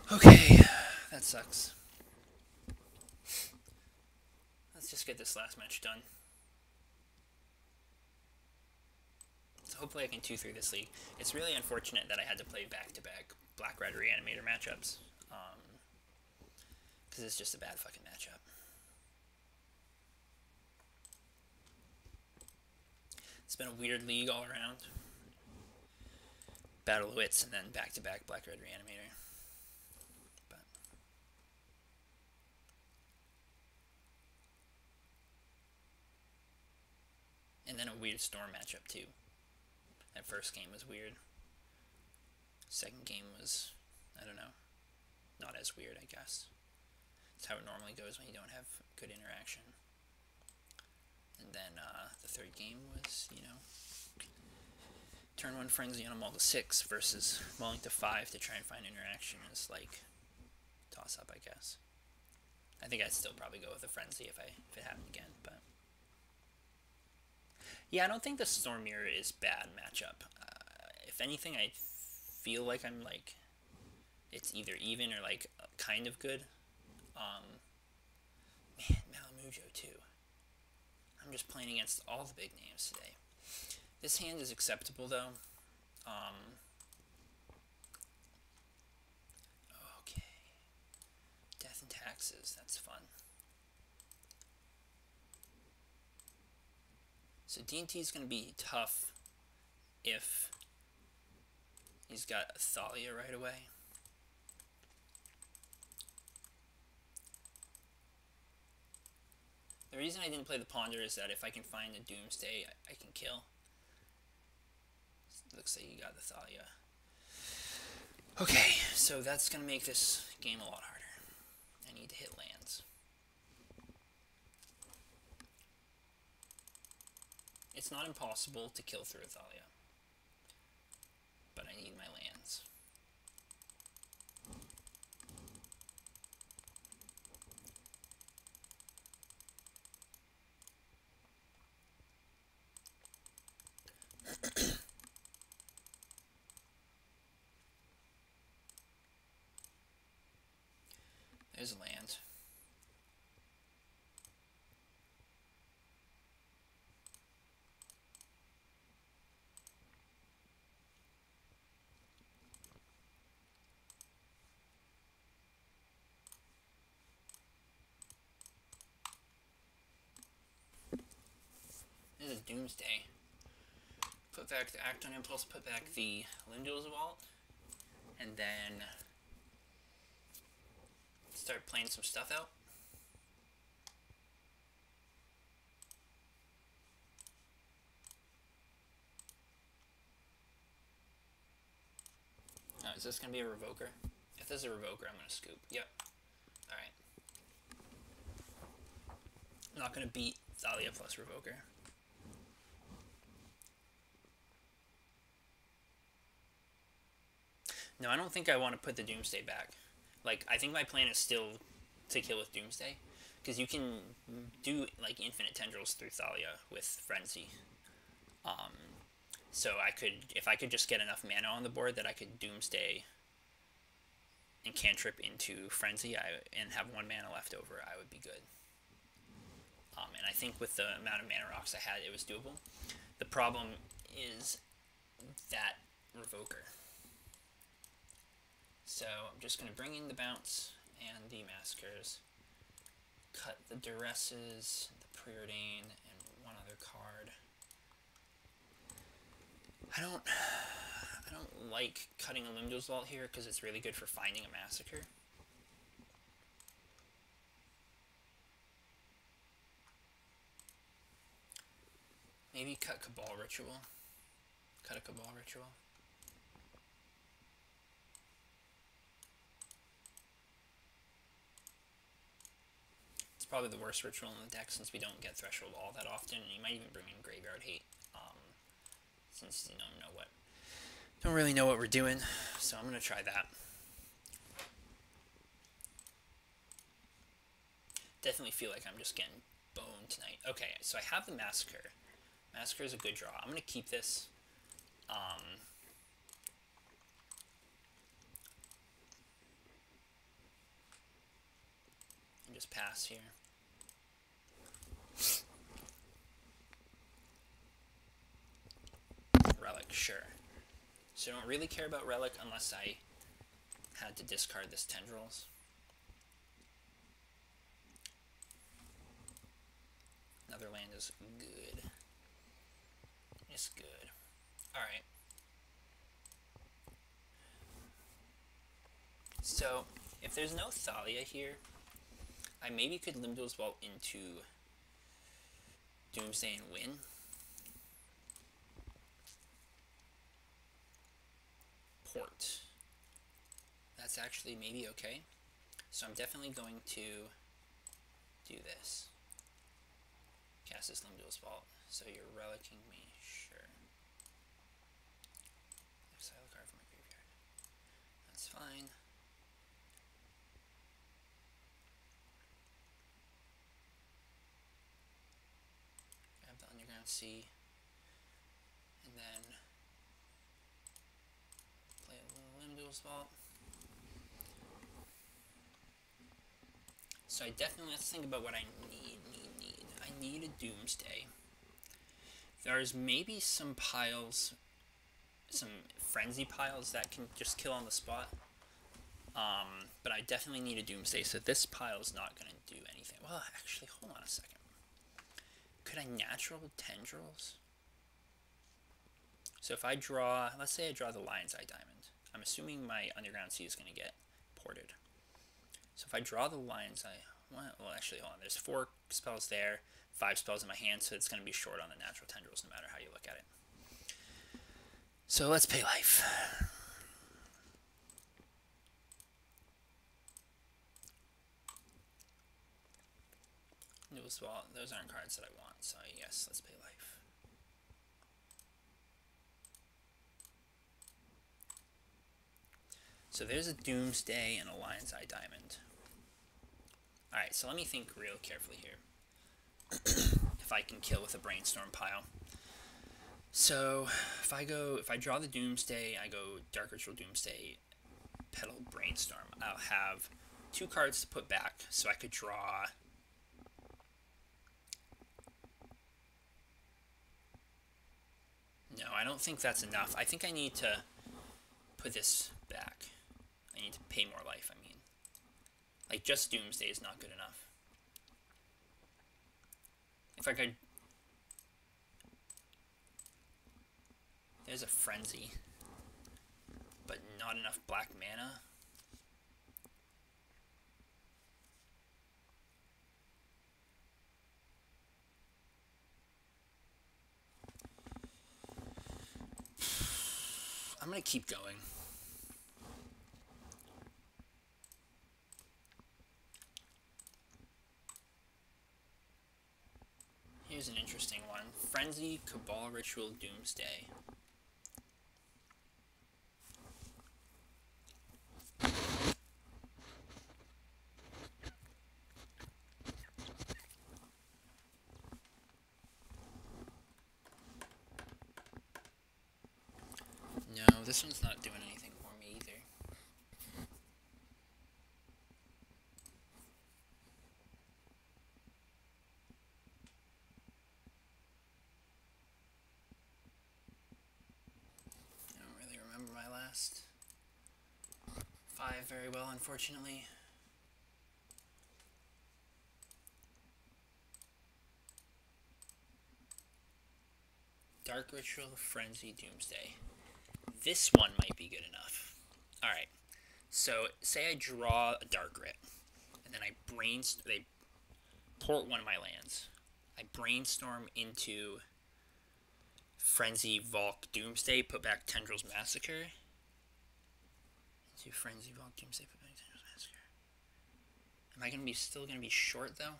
Yep. Okay, that sucks. Let's just get this last match done. So hopefully I can 2-3 this league. It's really unfortunate that I had to play back-to-back Black-Red Reanimator matchups, because it's just a bad fucking matchup. It's been a weird league all around. Battle of Wits and then back-to-back Black-Red Reanimator. But and then a weird Storm matchup too. That first game was weird. Second game was, I don't know, not as weird, I guess. It's how it normally goes when you don't have good interaction. And then the third game was, turn 1 Frenzy on a Mull to 6 versus mulling to 5 to try and find interaction is like toss up, I guess. I think I'd still probably go with a Frenzy if it happened again, but yeah, I don't think the Storm Mirror is bad matchup. If anything, I feel like I'm like it's either even or like kind of good. Man, Malamujo too. I'm just playing against all the big names today. This hand is acceptable though. Okay. Death and Taxes, that's fun. So D&T is going to be tough if he's got Thalia right away. The reason I didn't play the Ponder is that if I can find a Doomsday, I can kill. Looks like you got the Thalia. Okay, so that's going to make this game a lot harder. I need to hit lands. It's not impossible to kill through a Thalia, but I need my lands. There's a land. This is Doomsday. Put back the Act on Impulse, put back the Lindor's Vault, and then start playing some stuff out. Oh, is this going to be a revoker? If this is a revoker, I'm going to scoop. Yep. Alright. I'm not going to beat Thalia plus revoker. No, I don't think I want to put the Doomsday back. Like, I think my plan is still to kill with Doomsday. Because you can do, like, infinite tendrils through Thalia with Frenzy. So I could, if I could just get enough mana on the board that I could Doomsday and cantrip into Frenzy and have 1 mana left over, I would be good. And I think with the amount of mana rocks I had, it was doable. The problem is that revoker. So I'm just going to bring in the bounce and the massacres, cut the duresses, the preordain, and 1 other card. I don't like cutting a Limdo's Vault here because it's really good for finding a massacre. Maybe cut Cabal Ritual. Cut a Cabal Ritual. It's probably the worst ritual in the deck since we don't get Threshold all that often, and you might even bring in Graveyard Hate, since you don't really know what we're doing, so I'm gonna try that. Definitely feel like I'm just getting boned tonight. Okay, so I have the Massacre. Massacre is a good draw. I'm gonna keep this. And just pass here. Relic, sure. So I don't really care about Relic unless I had to discard this Tendrils. Another land is good. It's good. Alright. So, if there's no Thalia here, I maybe could Limdo's Vault into Doomsday and win. Port. That's actually maybe okay. So I'm definitely going to do this. Cast this Limdo's Vault. So you're relicking me, sure. Exile a card from my graveyard. That's fine. Grab the Underground Sea. And then play a little Limdo's Vault. So I definitely, let's think about what I need. I need a Doomsday. There's maybe some piles, some Frenzy piles that can just kill on the spot. But I definitely need a Doomsday, so this pile is not going to do anything. Well, actually, hold on a second. Could I natural Tendrils? So if I draw, let's say I draw the Lion's Eye Diamond. I'm assuming my Underground Sea is going to get ported. So if I draw the Lion's Eye, well actually hold on, there's 4 spells there, 5 spells in my hand, so it's going to be short on the natural Tendrils no matter how you look at it. So let's pay life. Well, those aren't cards that I want, so yes, let's pay life. So there's a Doomsday and a Lion's Eye Diamond. Alright, so let me think real carefully here. If I can kill with a Brainstorm pile. So if I draw the Doomsday, I go Dark Ritual Doomsday, Petal Brainstorm. I'll have 2 cards to put back, so I could draw no, I don't think that's enough. I think I need to put this back. I need to pay more life, I mean. Like, just Doomsday is not good enough. If I could... There's a Frenzy. But not enough black mana. I'm gonna keep going. Here's an interesting one. Frenzy, Cabal Ritual, Doomsday. No, this one's not doing anything for me either. I don't really remember my last 5 very well, unfortunately. Dark Ritual, Frenzy, Doomsday. This one might be good enough. Alright, so say I draw a Dark Rit, and then I port one of my lands. I brainstorm into Frenzy, Valk, Doomsday, put back Tendrils, Massacre. Into Frenzy, Valk, Doomsday, put back Tendrils, Massacre. Am I still gonna be short though?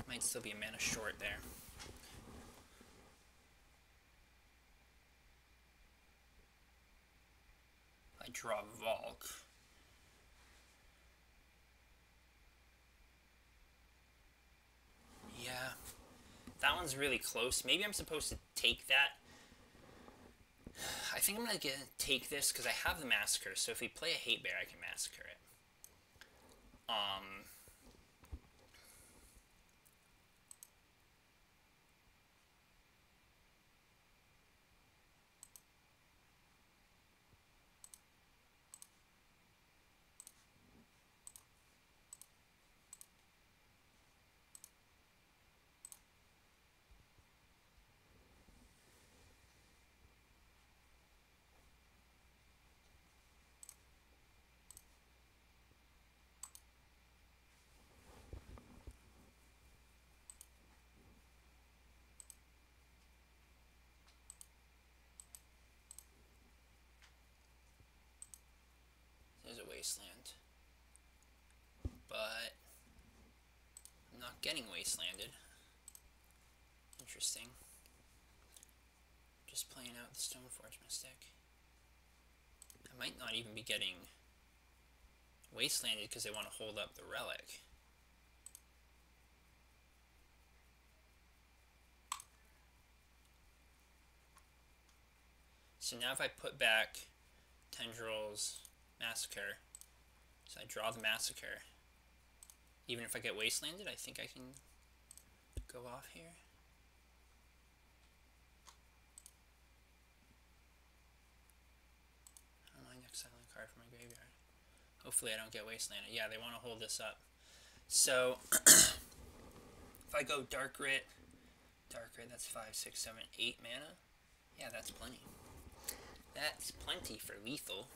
Might still be a mana short there. I draw Valk. Yeah. That one's really close. Maybe I'm supposed to take that. I think I'm going to take this because I have the Massacre, so if we play a Hate Bear, I can Massacre it. There's a Wasteland. But I'm not getting Wastelanded. Interesting. Just playing out the Stoneforge Mystic. I might not even be getting Wastelanded because they want to hold up the Relic. So now if I put back Tendrils, Massacre, so I draw the Massacre, even if I get Wastelanded, I think I can go off here. I don't mind exiling a card from my graveyard. Hopefully I don't get Wastelanded. Yeah, they want to hold this up. So, if I go Dark Rit, that's 5, 6, 7, 8 mana. Yeah, that's plenty. That's plenty for lethal.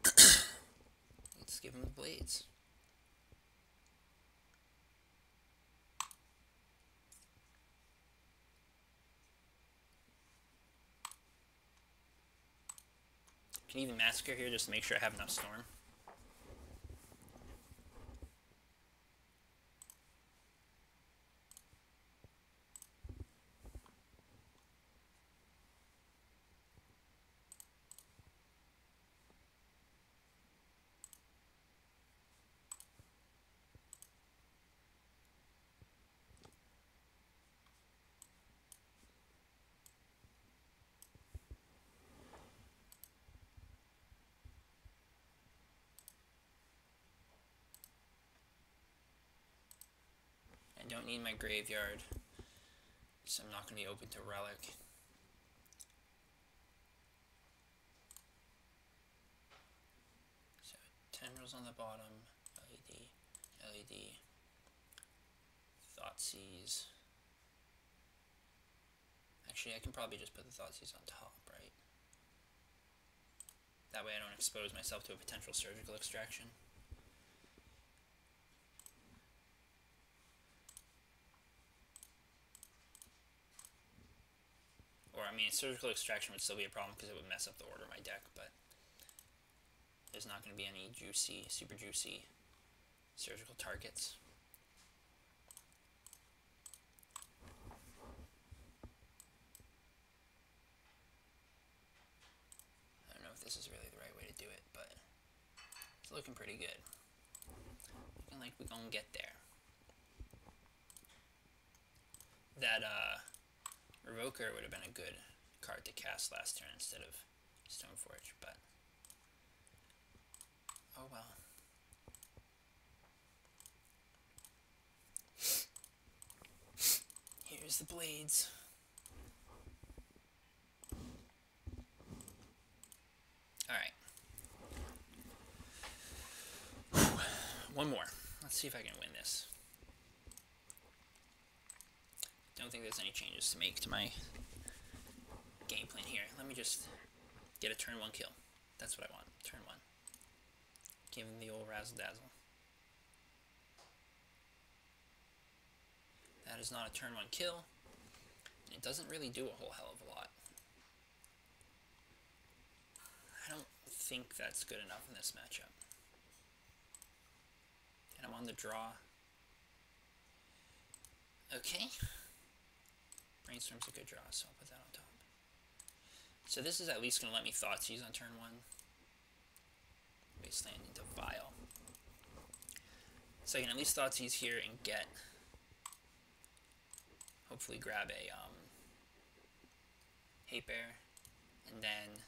Let's give him the blades. Can even Massacre here just to make sure I have enough Storm. I don't need my graveyard, so I'm not going to be open to Relic. So Tendrils on the bottom, LED, Thoughtseize. Actually, I can probably just put the Thoughtseize on top, right? That way I don't expose myself to a potential surgical extraction. I mean, surgical extraction would still be a problem because it would mess up the order of my deck, but there's not going to be any juicy, super juicy surgical targets. I don't know if this is really the right way to do it, but it's looking pretty good. Looking like we're going to get there. That Revoker would have been a good card to cast last turn instead of Stoneforge, but oh well. Here's the blades. Alright. One more. Let's see if I can win this. Don't think there's any changes to make to my game plan here. Let me just get a turn 1 kill. That's what I want. Turn 1. Give him the old razzle dazzle. That is not a turn 1 kill. And it doesn't really do a whole hell of a lot. I don't think that's good enough in this matchup. And I'm on the draw. Okay. Brainstorm's a good draw, so I'll put that on top. So this is at least going to let me Thoughtseize on turn 1. Wasteland into Vial. So I can at least Thoughtseize here and get, hopefully grab a Hate Bear, and then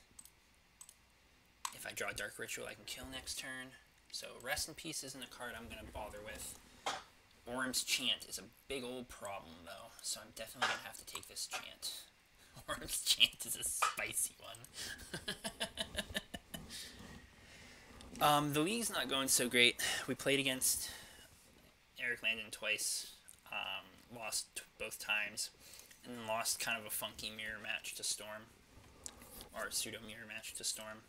if I draw Dark Ritual I can kill next turn. So Rest in Peace isn't a card I'm going to bother with. Orm's Chant is a big old problem though, so I'm definitely going to have to take this Chant. Orm's Chant is a spicy one. The league's not going so great. We played against Eric Landon twice, lost both times, and then lost kind of a funky mirror match to Storm, or pseudo mirror match to Storm,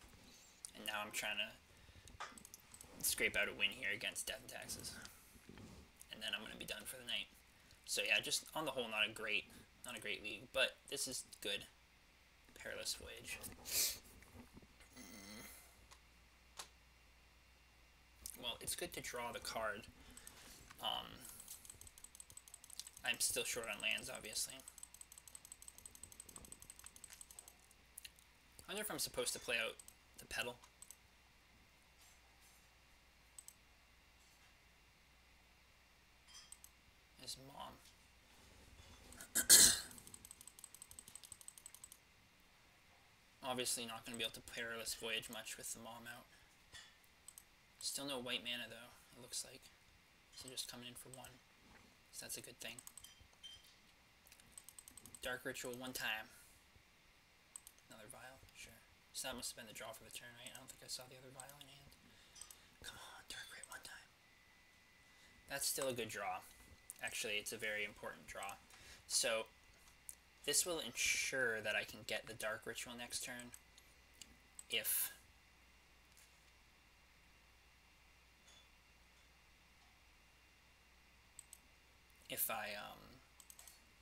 and now I'm trying to scrape out a win here against Death and Taxes, and then I'm going to be done for the night. So yeah, just on the whole, not a great league, but this is good. Perilous Voyage. Well, it's good to draw the card. I'm still short on lands, obviously. I wonder if I'm supposed to play out the Petal. His mom. Obviously not going to be able to Perilous Voyage much with the mom out. Still no white mana though, it looks like. So just coming in for 1. So that's a good thing. Dark Ritual 1 time. Another Vial, sure. So that must have been the draw for the turn, right? I don't think I saw the other Vial in hand. Come on, Dark Rit 1 time. That's still a good draw. Actually, it's a very important draw. So this will ensure that I can get the Dark Ritual next turn if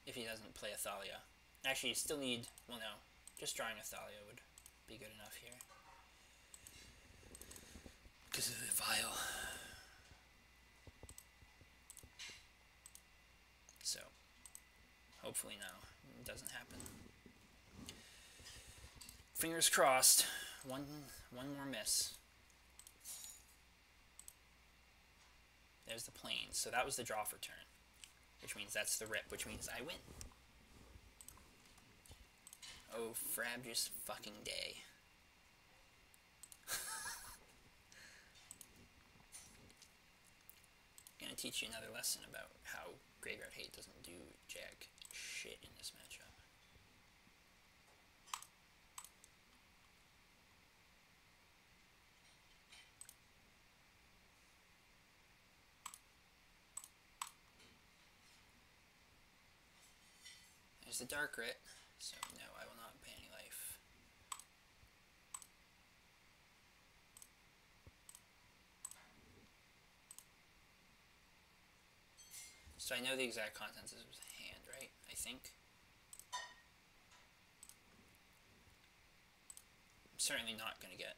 if he doesn't play a Thalia. Actually, you still need, well no, just drawing a Thalia would be good enough here. Because of the Vial. So, hopefully no, it doesn't happen. Fingers crossed, one more miss. There's the Plains, so that was the draw for turn. Which means that's the rip, which means I win. Oh, Frabjous fucking day. Gonna teach you another lesson about how Graveyard Hate doesn't do jack shit in this matchup. There's the Dark Rit, so no, I will not pay any life. So I know the exact contents of his hand, right? I think. certainly not going to get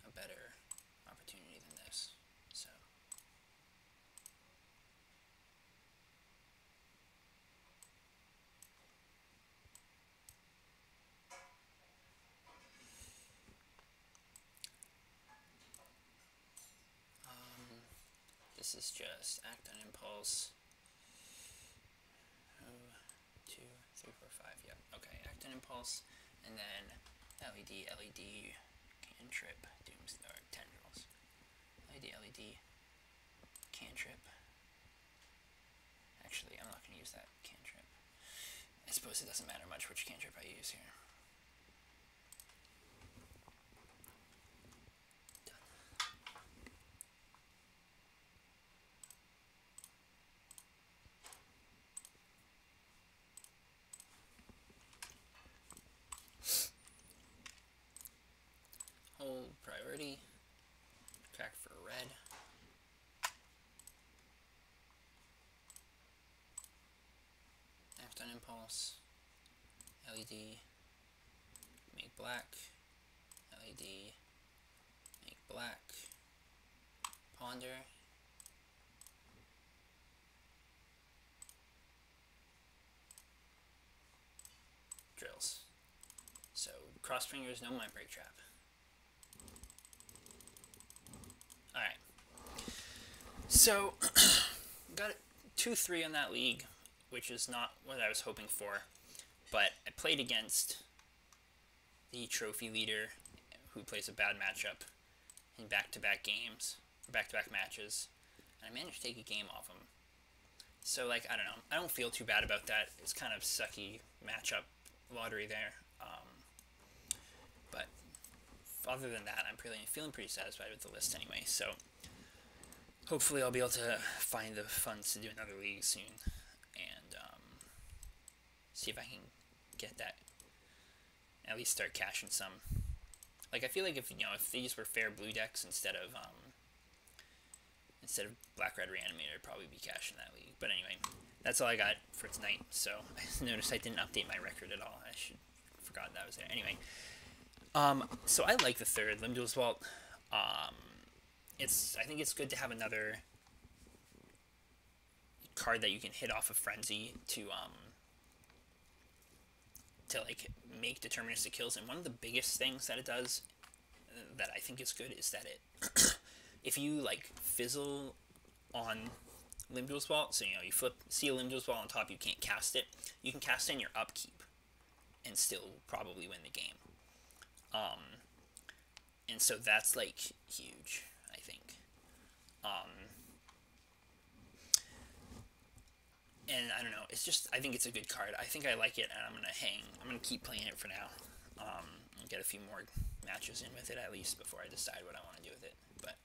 a better opportunity than this. So. This is just act on impulse. 2, 3, 4, 5. Yep. Okay, act on impulse, and then LED, cantrip, Doomsday, or tendrils. LED, cantrip. Actually, I'm not going to use that cantrip. I suppose it doesn't matter much which cantrip I use here. Hold priority. Crack for red. Act on impulse. LED. Make black. LED. Make black. Ponder. Drills. So cross fingers, no mind break trap. Alright. So got 2-3 on that league, which is not what I was hoping for. But I played against the trophy leader who plays a bad matchup in back-to-back games, or back-to-back matches, and I managed to take a game off him. So, like, I don't know. I don't feel too bad about that. It's kind of sucky matchup lottery there. But other than that, I'm feeling pretty satisfied with the list anyway. So hopefully I'll be able to find the funds to do another league soon, and see if I can get that. At least start cashing some. Like, I feel like if these were fair blue decks instead of black-red reanimator, I'd probably be cashing that league. But anyway, that's all I got for tonight. So I noticed I didn't update my record at all. I forgot that was there. Anyway, so I like the third Limb Duel's Vault. I think it's good to have another card that you can hit off of Frenzy to like make deterministic kills. And one of the biggest things that it does that I think is good is that it if you like fizzle on Limb Duel's Vault, so you see a Limb Duel's Vault on top, you can't cast it. You can cast it in your upkeep and still probably win the game. And so that's like huge, I think. And I don't know, I think it's a good card. I think I like it, and I'm gonna keep playing it for now. And get a few more matches in with it at least before I decide what I want to do with it. But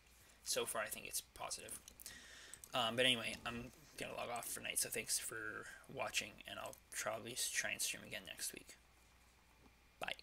so far I think it's positive. But anyway, I'm gonna log off for night, so thanks for watching, and I'll probably try and stream again next week. Bye.